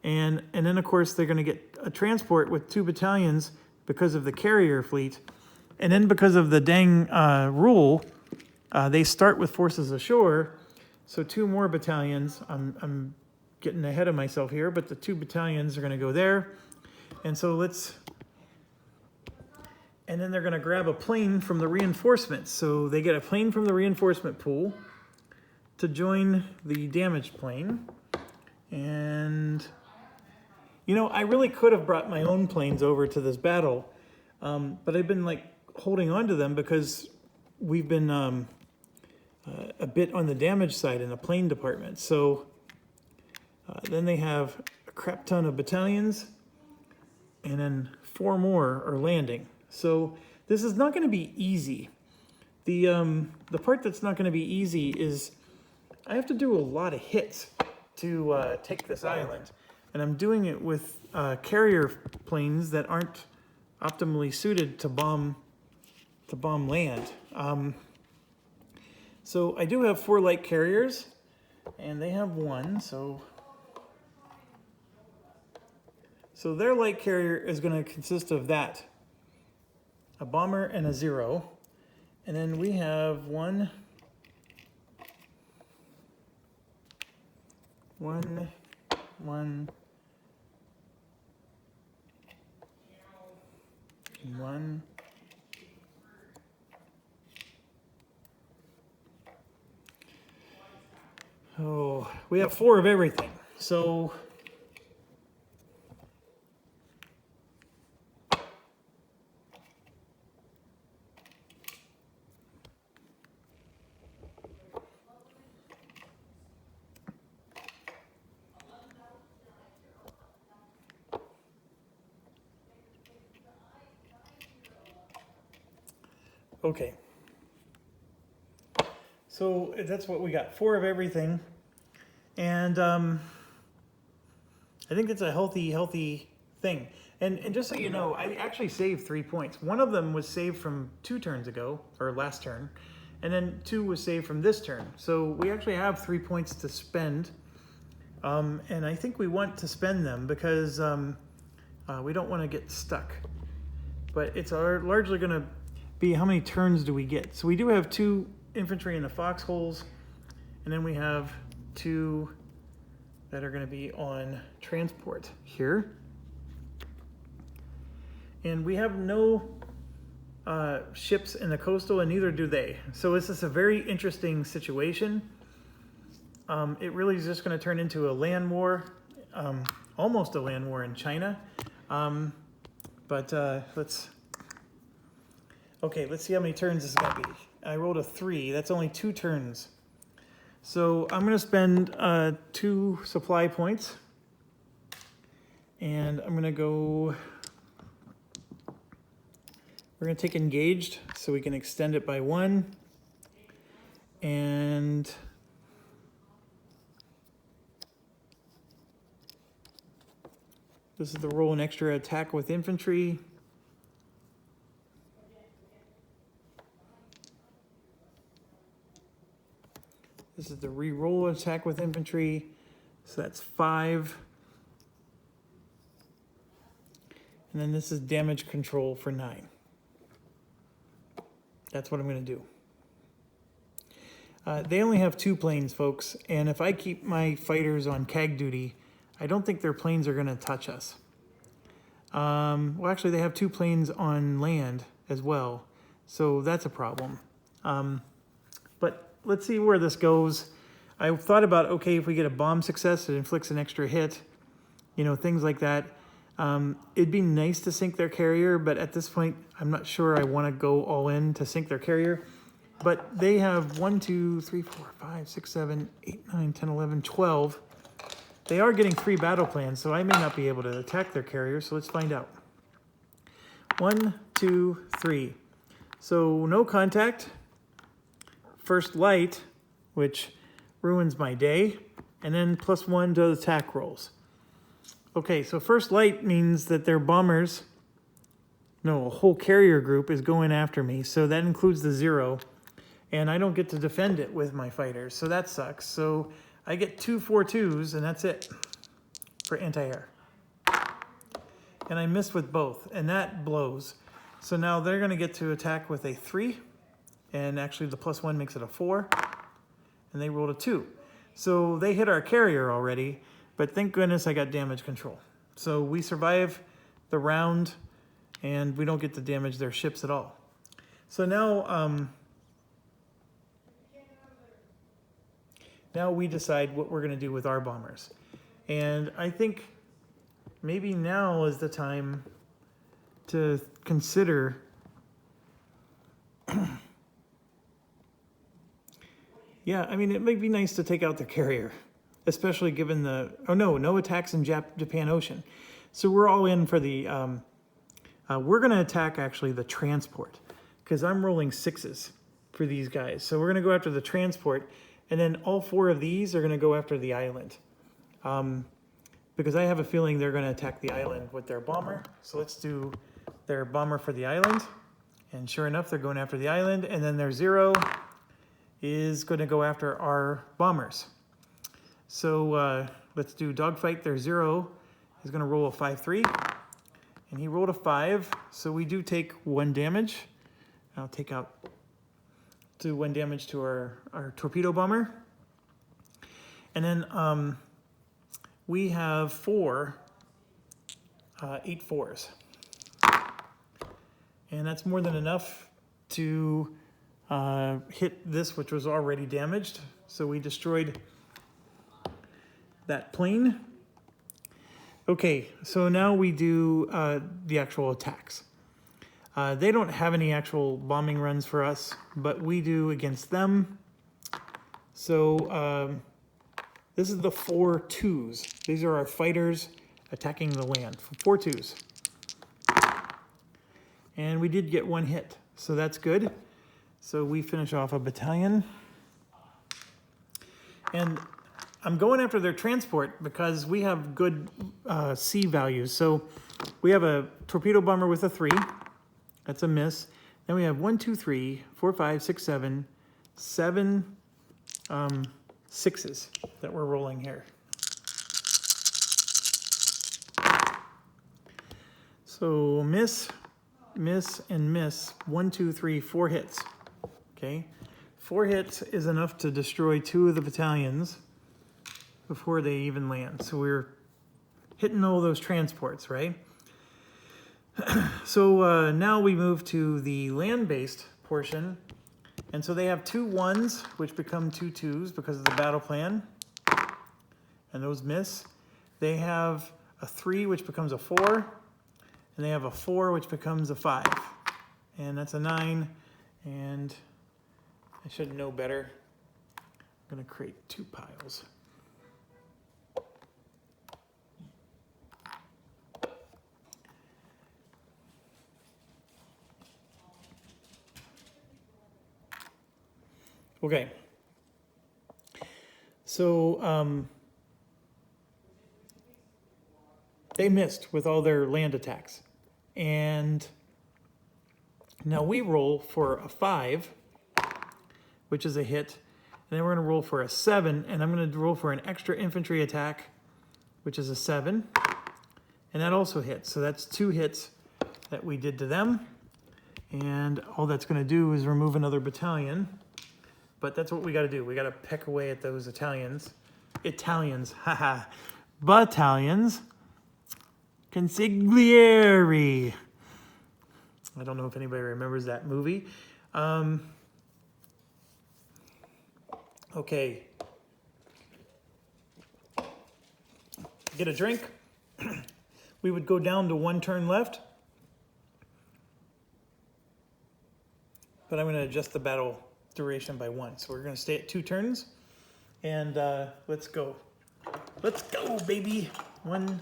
And then, of course, they're going to get a transport with 2 battalions because of the carrier fleet. And then because of the dang rule, they start with forces ashore. So 2 more battalions. I'm getting ahead of myself here, but the 2 battalions are going to go there. And so and then they're going to grab a plane from the reinforcements. So they get a plane from the reinforcement pool to join the damaged plane. And, you know, I really could have brought my own planes over to this battle, but I've been like holding on to them because we've been a bit on the damage side in the plane department. So then they have a crap ton of battalions, and then 4 more are landing. So this is not going to be easy. The part that's not going to be easy is I have to do a lot of hits to take this island, and I'm doing it with carrier planes that aren't optimally suited to bomb land. So I do have 4 light carriers, and they have 1. So their light carrier is going to consist of that, a bomber and a 0, and then we have one, oh, we have 4 of everything. So okay. So that's what we got, 4 of everything. And I think it's a healthy thing. And just so you know, I actually saved 3 points. One of them was saved from 2 turns ago, or last turn. And then 2 was saved from this turn. So we actually have 3 points to spend. And I think we want to spend them because we don't want to get stuck. But it's largely going to be how many turns do we get. So we do have 2 infantry in the foxholes, and then we have 2 that are going to be on transport here. And we have no ships in the coastal, and neither do they. So this is a very interesting situation. It really is just going to turn into a land war, almost a land war in China. Let's see how many turns this is going to be. I rolled a 3. That's only 2 turns. So I'm going to spend 2 supply points. And I'm going to go... We're going to take engaged so we can extend it by 1. And... This is the roll an extra attack with infantry. This is the re-roll attack with infantry. So that's 5. And then this is damage control for 9. That's what I'm going to do. They only have 2 planes, folks. And if I keep my fighters on CAG duty, I don't think their planes are going to touch us. Well, actually, they have 2 planes on land as well. So that's a problem. But let's see where this goes. I thought about, okay, if we get a bomb success, it inflicts an extra hit. You know, things like that. It'd be nice to sink their carrier, but at this point, I'm not sure I want to go all in to sink their carrier. But they have 1, 2, 3, 4, 5, 6, 7, 8, 9, 10, 11, 12. They are getting 3 battle plans, so I may not be able to attack their carrier, so let's find out. 1, 2, 3. So no contact. First light, which ruins my day, and then +1 to attack rolls. Okay, so first light means that their bombers, no, a whole carrier group is going after me, so that includes the 0, and I don't get to defend it with my fighters, so that sucks. So I get 2 4-2s, and that's it for anti-air. And I missed with both, and that blows. So now they're going to get to attack with a 3, and actually the +1 makes it a 4, and they rolled a 2. So they hit our carrier already, but thank goodness I got damage control. So we survive the round, and we don't get to damage their ships at all. So now, now we decide what we're going to do with our bombers. And I think maybe now is the time to consider yeah, I mean, it might be nice to take out their carrier, especially given the, oh no attacks in Japan Ocean. So we're all in for the, we're going to attack actually the transport, because I'm rolling 6s for these guys. So we're going to go after the transport, and then all 4 of these are going to go after the island. Because I have a feeling they're going to attack the island with their bomber. So let's do their bomber for the island. And sure enough, they're going after the island, and then their 0 is going to go after our bombers. So let's do dogfight. Their 0 is going to roll a 5-3, and he rolled a 5, so we do take 1 damage. I'll take out 1 damage to our torpedo bomber. And then we have 4 8-4s. And that's more than enough to hit this, which was already damaged. So we destroyed that plane. Okay, so now we do the actual attacks. They don't have any actual bombing runs for us, but we do against them. So this is the 4-2s. These are our fighters attacking the land. 4-2s. And we did get 1 hit, so that's good. So we finish off a battalion. And I'm going after their transport because we have good C values. So we have a torpedo bomber with a 3. That's a miss. Then we have 1, 2, 3, 4, 5, 6, 7, 7 6s that we're rolling here. So miss, miss, and miss. 1, 2, 3, 4 hits. Okay, 4 hits is enough to destroy 2 of the battalions before they even land. So we're hitting all those transports, right? So now we move to the land-based portion. And so they have 2 1s, which become 2 2s because of the battle plan. And those miss. They have a 3, which becomes a 4. And they have a 4, which becomes a 5. And that's a 9. And I should know better. I'm going to create 2 piles. Okay. So they missed with all their land attacks. And now we roll for a 5, which is a hit. And then we're going to roll for a 7, and I'm going to roll for an extra infantry attack, which is a 7. And that also hits. So that's 2 hits that we did to them. And all that's going to do is remove another battalion. But that's what we got to do. We got to peck away at those Italians. Haha. Battalions. Consigliere. I don't know if anybody remembers that movie. Okay. Get a drink. We would go down to 1 turn left. But I'm going to adjust the battle duration by 1. So we're going to stay at 2 turns. And let's go. Let's go, baby. 1,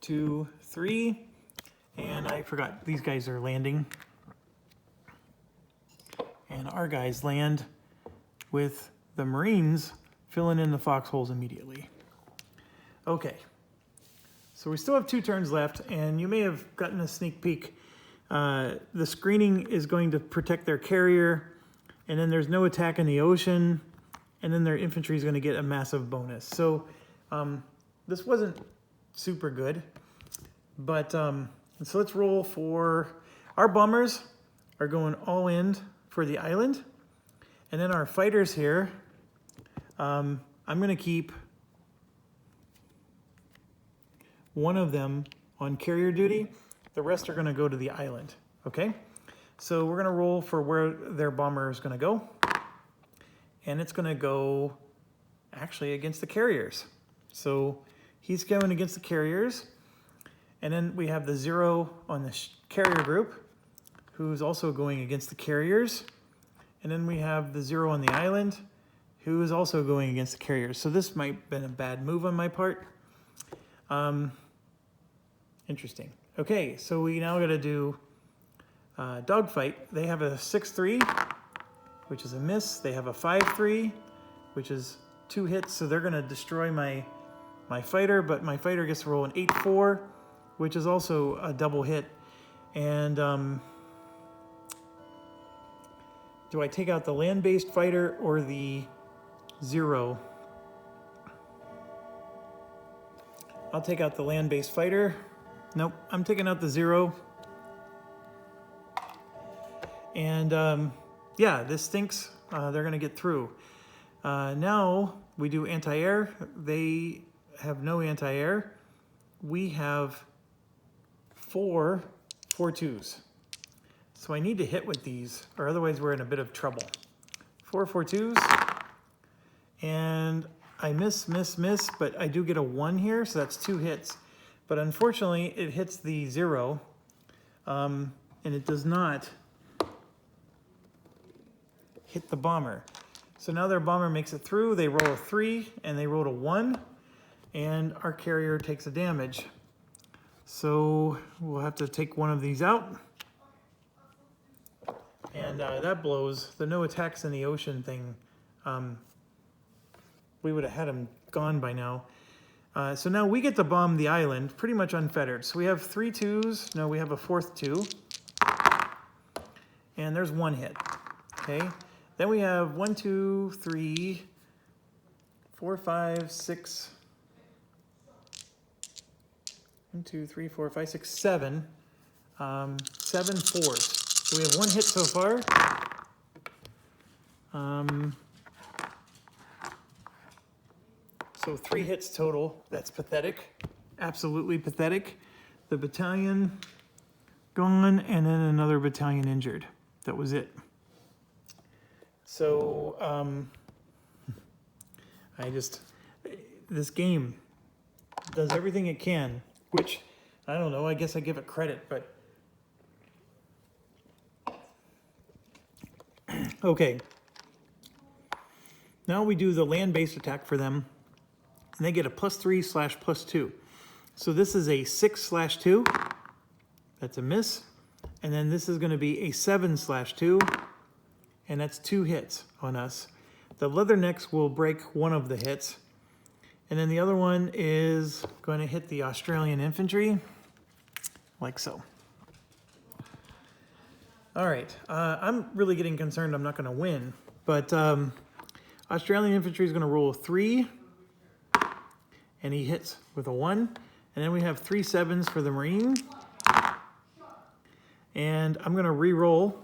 2, 3. And I forgot, these guys are landing. And our guys land with the Marines filling in the foxholes immediately. Okay. So we still have 2 turns left, and you may have gotten a sneak peek. The screening is going to protect their carrier, and then there's no attack in the ocean, and then their infantry is going to get a massive bonus. So this wasn't super good, but so let's roll for our bombers are going all in for the island, and then our fighters here. I'm going to keep one of them on carrier duty. The rest are going to go to the island. Okay, so we're going to roll for where their bomber is going to go, and it's going to go actually against the carriers. So he's going against the carriers, and then we have the 0 on the carrier group, who's also going against the carriers, and then we have the 0 on the island, who is also going against the carriers. So this might have been a bad move on my part. Interesting. Okay, so we now got to do dogfight. They have a 6-3, which is a miss. They have a 5-3, which is 2 hits. So they're going to destroy my fighter, but my fighter gets to roll an 8-4, which is also a double hit. And do I take out the land-based fighter or the 0? I'll take out the land-based fighter. Nope, I'm taking out the 0. And yeah, this stinks. They're gonna get through. Now we do anti-air. They have no anti-air. We have 4 4-2s. So I need to hit with these, or otherwise we're in a bit of trouble. 4 4-2s. And I miss, but I do get a 1 here, so that's 2 hits. But unfortunately, it hits the 0, and it does not hit the bomber. So now their bomber makes it through. They roll a 3, and they rolled a 1, and our carrier takes a damage. So we'll have to take one of these out. And that blows. The no attacks in the ocean thing, we would have had him gone by now. So now we get to bomb the island pretty much unfettered. So we have 3 2s. No, we have a 4th 2. And there's 1 hit. Okay. Then we have 1, 2, 3, 4, 5, 6. 1, 2, 3, 4, 5, 6, 7. 7 4s. So we have 1 hit so far. So 3 hits total. That's pathetic. Absolutely pathetic. The battalion gone, and then another battalion injured. That was it. So, this game does everything it can, which, I don't know, I guess I give it credit, but okay. Now we do the land-based attack for them, and they get a +3/+2. So this is a 6/2. That's a miss. And then this is going to be a 7/2, and that's 2 hits on us. The leathernecks will break one of the hits, And then the other one is going to hit the Australian infantry, like so. All right, I'm really getting concerned I'm not going to win, but Australian infantry is going to roll 3, and he hits with a 1. And then we have 3 7s for the Marine. And I'm going to re-roll.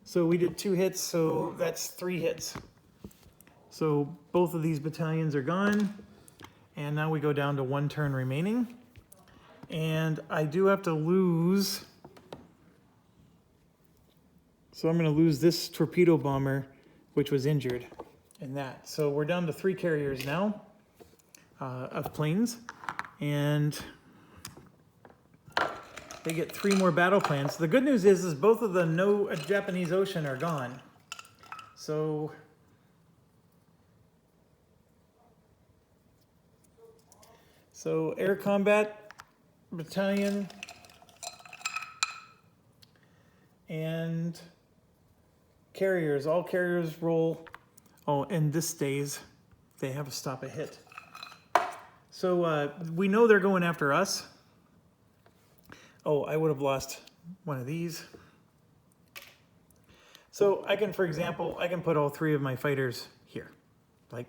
So we did 2 hits, so that's 3 hits. So both of these battalions are gone. And now we go down to 1 turn remaining. And I do have to lose. So I'm going to lose this torpedo bomber, which was injured in that. So we're down to 3 carriers now of planes. And they get 3 more battle plans. The good news is both of the no Japanese Ocean are gone. So air combat battalion and carriers, all carriers roll. Oh, and this stays. They have a stop a hit. So we know they're going after us. Oh, I would have lost one of these. So I can, for example, I can put all 3 of my fighters here, like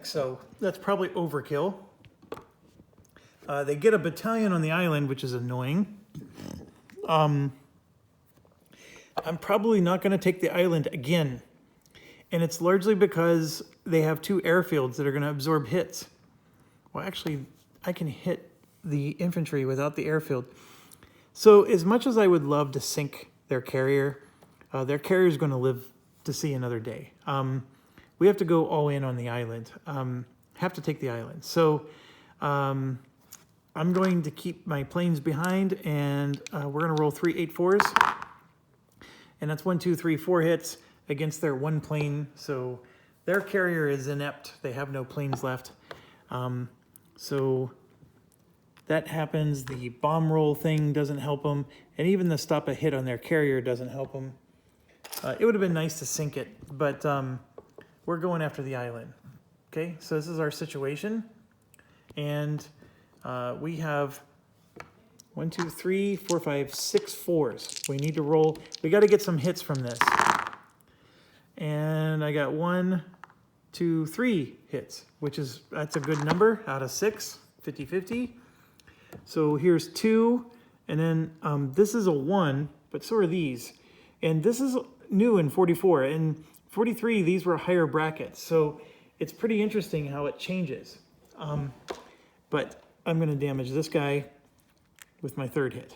so. That's probably overkill. They get a battalion on the island, which is annoying. I'm probably not going to take the island again. And it's largely because they have 2 airfields that are going to absorb hits. Well, actually, I can hit the infantry without the airfield. So as much as I would love to sink their carrier is going to live to see another day. We have to go all in on the island. Have to take the island. So I'm going to keep my planes behind, and we're going to roll 3 8-4s. And that's 1, 2, 3, 4 hits against their 1 plane. So their carrier is inept. They have no planes left. So that happens. The bomb roll thing doesn't help them. And even the stop a hit on their carrier doesn't help them. It would have been nice to sink it, but we're going after the island. Okay, so this is our situation. And we have 1, 2, 3, 4, 5, 6 4s. We need to roll. We got to get some hits from this. And I got 1, 2, 3 hits, that's a good number out of 6, 50-50. So here's 2, and then this is a 1, but so are these. And this is new in 44. In 43, these were higher brackets. So it's pretty interesting how it changes. But I'm going to damage this guy with my 3rd hit.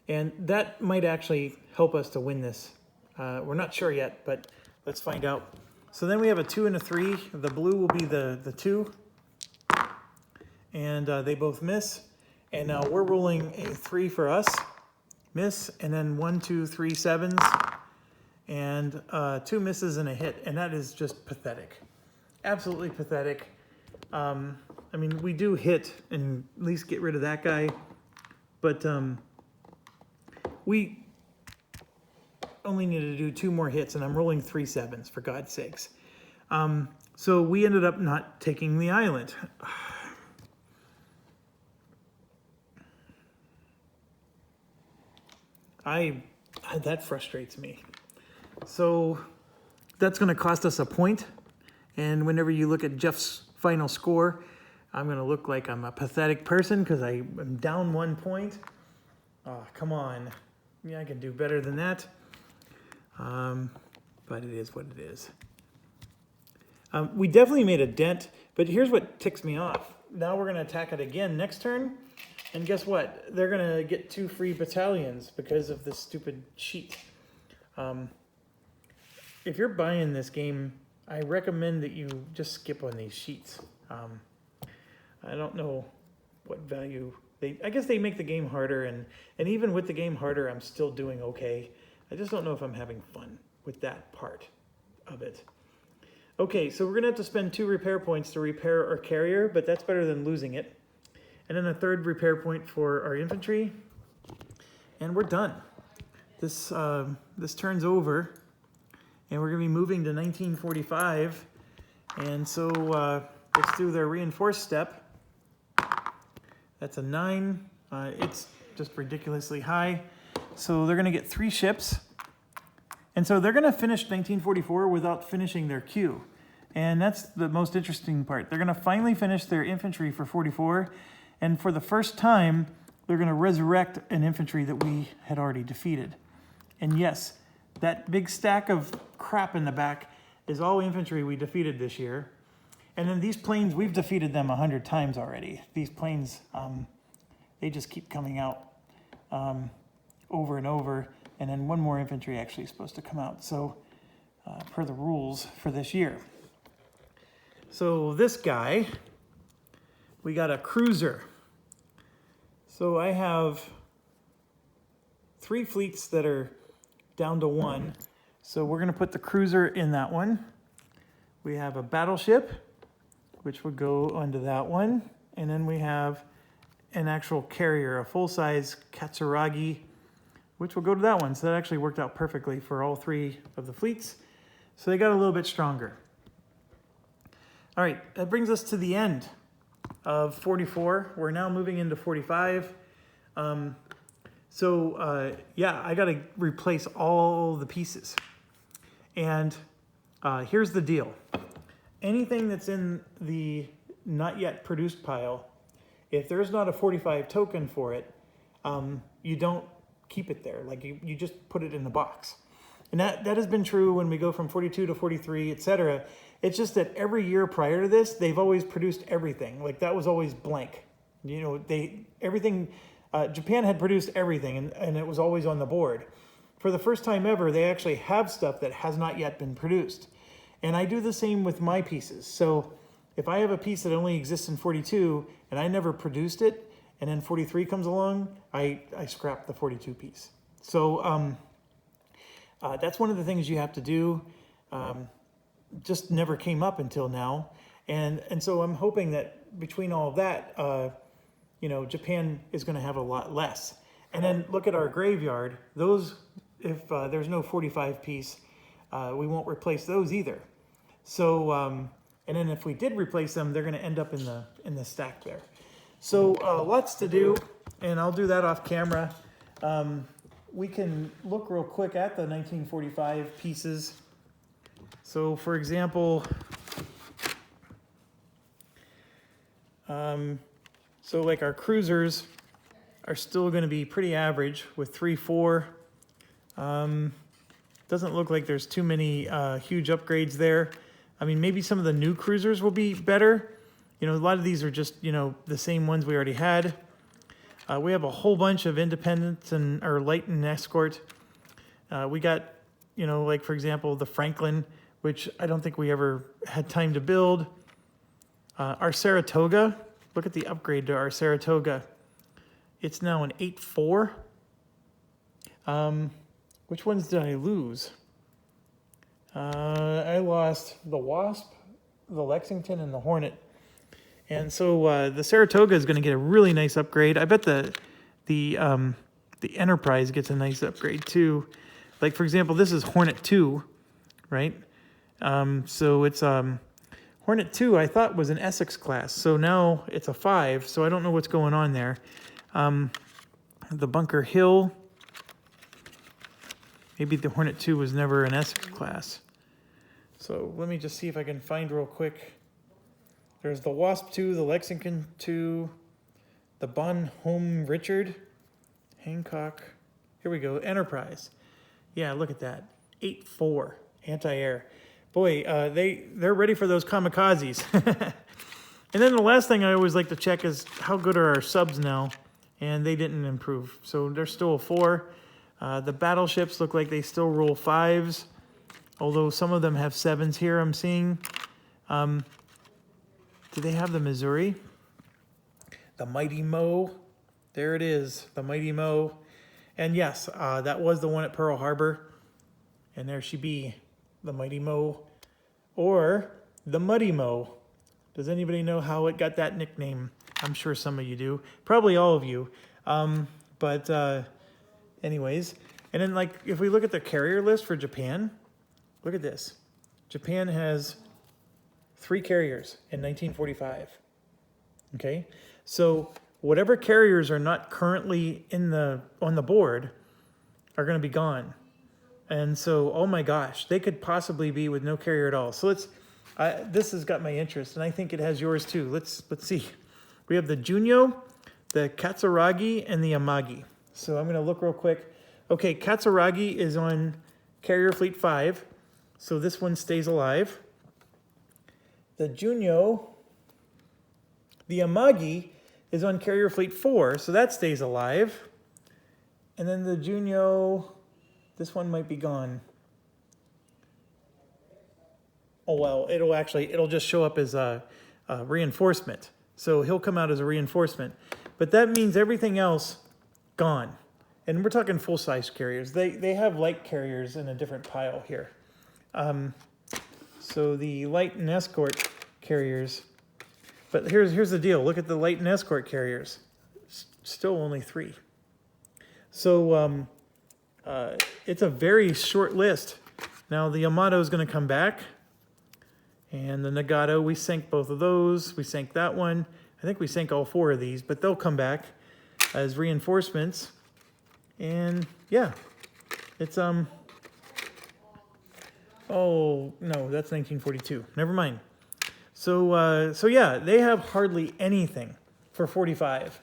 And that might actually help us to win this. We're not sure yet, but let's find out. So then we have a 2 and a 3. The blue will be the 2. And they both miss. And now we're rolling a 3 for us. Miss. And then 1, 2, 3 7s. And 2 misses and a hit. And that is just pathetic. Absolutely pathetic. I mean, we do hit and at least get rid of that guy. But we only need to do 2 more hits, and I'm rolling 3 7s, for God's sakes. So we ended up not taking the island. That frustrates me. So that's going to cost us a point. And whenever you look at Jeff's final score, I'm going to look like I'm a pathetic person because I'm down 1 point. Oh, come on. Yeah, I can do better than that. But it is what it is. We definitely made a dent, but here's what ticks me off. Now we're going to attack it again next turn. And guess what? They're going to get 2 free battalions because of this stupid sheet. If you're buying this game, I recommend that you just skip on these sheets. I don't know what value I guess they make the game harder, and even with the game harder, I'm still doing okay. I just don't know if I'm having fun with that part of it. Okay, so we're gonna have to spend 2 repair points to repair our carrier, but that's better than losing it. And then a 3rd repair point for our infantry, and we're done. This turn's over, and we're going to be moving to 1945. And so let's do their reinforced step. That's a 9. It's just ridiculously high. So they're going to get 3 ships. And so they're going to finish 1944 without finishing their queue. And that's the most interesting part. They're going to finally finish their infantry for 44. And for the first time, they're going to resurrect an infantry that we had already defeated. And yes, that big stack of crap in the back is all infantry we defeated this year. And then these planes, we've defeated them 100 times already. These planes, they just keep coming out over and over. And then one more infantry actually is supposed to come out. So per the rules for this year. So this guy, we got a cruiser. So I have 3 fleets that are down to 1. So we're going to put the cruiser in that one. We have a battleship, which would go onto that one. And then we have an actual carrier, a full-size Katsuragi, which will go to that one. So that actually worked out perfectly for all 3 of the fleets. So they got a little bit stronger. All right, that brings us to the end of 44. We're now moving into 45. Yeah, I got to replace all the pieces. And here's the deal. Anything that's in the not yet produced pile, if there's not a 45 token for it, you don't keep it there. Like you just put it in the box. And that has been true when we go from 42 to 43, etc. It's just that every year prior to this, they've always produced everything. Like that was always blank. You know, Japan had produced everything and it was always on the board. For the first time ever, they actually have stuff that has not yet been produced. And I do the same with my pieces. So if I have a piece that only exists in 42 and I never produced it, and then 43 comes along, I scrap the 42 piece. So that's one of the things you have to do. Just never came up until now. And so I'm hoping that between all of that, Japan is going to have a lot less. And then look at our graveyard. Those, if there's no 45 piece, we won't replace those either. So, and then if we did replace them, they're going to end up in the stack there. So lots to do, and I'll do that off camera. We can look real quick at the 1945 pieces. So for example, so like our cruisers are still going to be pretty average with 3-4. Doesn't look like there's too many huge upgrades there. I mean, maybe some of the new cruisers will be better. You know, a lot of these are just, the same ones we already had. We have a whole bunch of independents or light and escort. We got, like for example, the Franklin, which I don't think we ever had time to build. Our Saratoga, look at the upgrade to our Saratoga. It's now an 8-4. Which ones did I lose? I lost the Wasp, the Lexington, and the Hornet. And so the Saratoga is going to get a really nice upgrade. I bet the Enterprise gets a nice upgrade too. Like for example, this is Hornet 2, right? So it's Hornet 2. I thought was an Essex class, so now it's a 5. So I don't know what's going on there. The Bunker Hill. Maybe the Hornet 2 was never an Essex class. So let me just see if I can find real quick. There's the Wasp 2, the Lexington 2, the Bonhomme Richard, Hancock. Here we go, Enterprise. Yeah, look at that. 8-4, anti-air. Boy, they're ready for those kamikazes. And then the last thing I always like to check is how good are our subs now? And they didn't improve. So they're still a 4. The battleships look like they still roll 5s, although some of them have 7s here I'm seeing. Do they have the Missouri? The Mighty Mo. There it is, the Mighty Mo. And yes, that was the one at Pearl Harbor. And there she be, the Mighty Mo. Or the Muddy Mo. Does anybody know how it got that nickname? I'm sure some of you do. Probably all of you. Anyways. And then like, if we look at the carrier list for Japan, look at this. Japan has 3 carriers in 1945. Okay, so whatever carriers are not currently on the board are going to be gone. And so, oh my gosh, they could possibly be with no carrier at all. So this has got my interest, and I think it has yours too. Let's see. We have the Junyo, the Katsuragi, and the Amagi. So I'm going to look real quick. Okay, Katsuragi is on Carrier Fleet 5, so this one stays alive. The Junyo, the Amagi is on Carrier Fleet 4, so that stays alive. And then the Junyo, this one might be gone. Oh well, it'll just show up as a reinforcement. So he'll come out as a reinforcement. But that means everything else gone. And we're talking full-size carriers. They have light carriers in a different pile here. So the light and escort carriers. But here's the deal. Look at the light and escort carriers. Still only 3. So it's a very short list. Now the Yamato is going to come back. And the Nagato, we sank both of those. We sank that one. I think we sank all 4 of these, but they'll come back as reinforcements. And yeah, it's oh no, that's 1942. Never mind. So yeah, they have hardly anything for 45.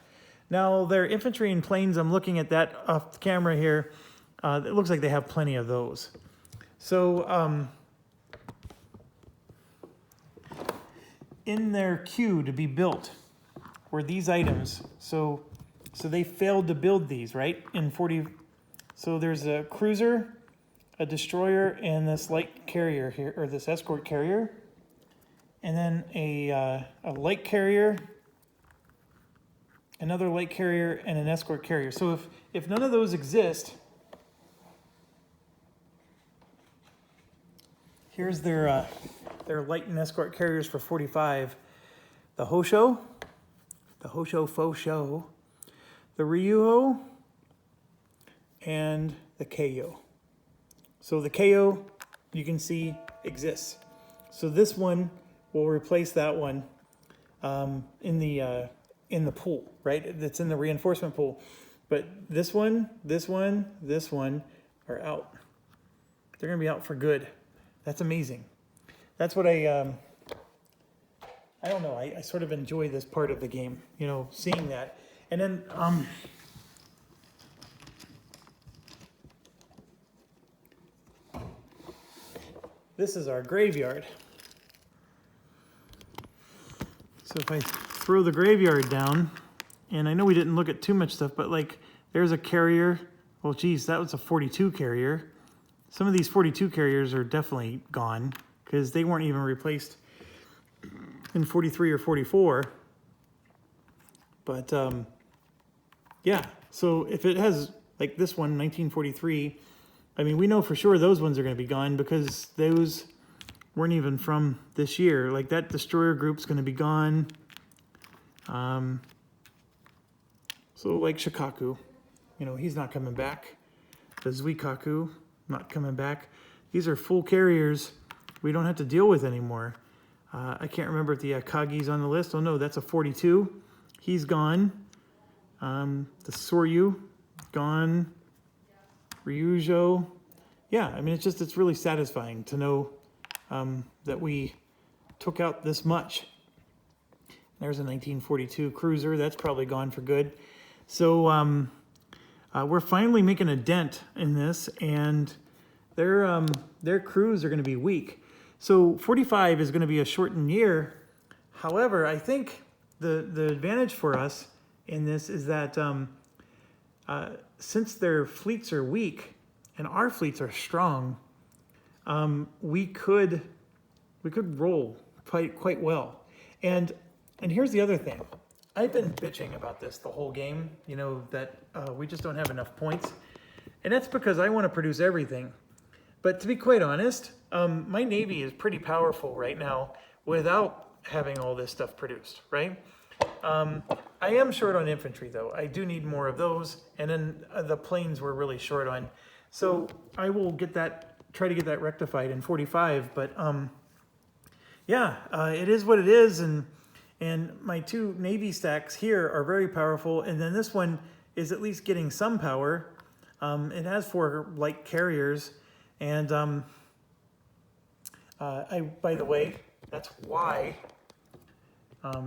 Now their infantry and planes, I'm looking at that off camera here. It looks like they have plenty of those. So in their queue to be built were these items. So they failed to build these, right? In 40, so there's a cruiser, a destroyer, and this light carrier here, or this escort carrier, and then a light carrier, another light carrier, and an escort carrier. So if none of those exist, here's their light and escort carriers for 45. The Hosho Faux Show, the Ryuho, and the Keio. So the Keio, you can see, exists. So this one will replace that one in the pool, right? That's in the reinforcement pool. But this one are out. They're going to be out for good. That's amazing. That's what I don't know. I sort of enjoy this part of the game, you know, seeing that. And then this is our graveyard. So if I throw the graveyard down, and I know we didn't look at too much stuff, but like there's a carrier. Well, geez, that was a 42 carrier. Some of these 42 carriers are definitely gone because they weren't even replaced in 43 or 44. But yeah, so if it has like this one, 1943, I mean, we know for sure those ones are going to be gone because those weren't even from this year. Like that destroyer group's going to be gone. So like Shikaku, you know, he's not coming back. The Zuikaku, not coming back. These are full carriers we don't have to deal with anymore. I can't remember if the Akagi's on the list. Oh no, that's a 42. He's gone. The Soryu, gone. Ryujo. Yeah, I mean, it's really satisfying to know that we took out this much. There's a 1942 cruiser. That's probably gone for good. So we're finally making a dent in this, and their crews are going to be weak. So 45 is going to be a shortened year. However, I think the advantage for us in this is that since their fleets are weak and our fleets are strong, we could roll quite well. And here's the other thing. I've been bitching about this the whole game, you know, that we just don't have enough points. And that's because I want to produce everything. But to be quite honest, my Navy is pretty powerful right now without having all this stuff produced, right? I am short on infantry, though. I do need more of those. And then the planes we're really short on. So I will get that try to get that rectified in 45. But yeah, it is what it is, and my two Navy stacks here are very powerful, and then this one is at least getting some power. It has 4 light carriers, and by the way, that's why,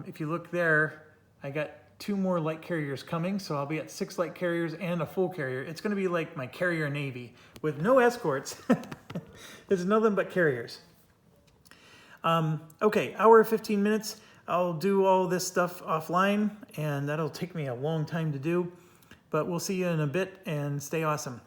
if you look there, I got 2 more light carriers coming, so I'll be at 6 light carriers and a full carrier. It's going to be like my carrier Navy with no escorts. There's nothing but carriers. Okay, hour 15 minutes. I'll do all this stuff offline, and that'll take me a long time to do, but we'll see you in a bit, and stay awesome.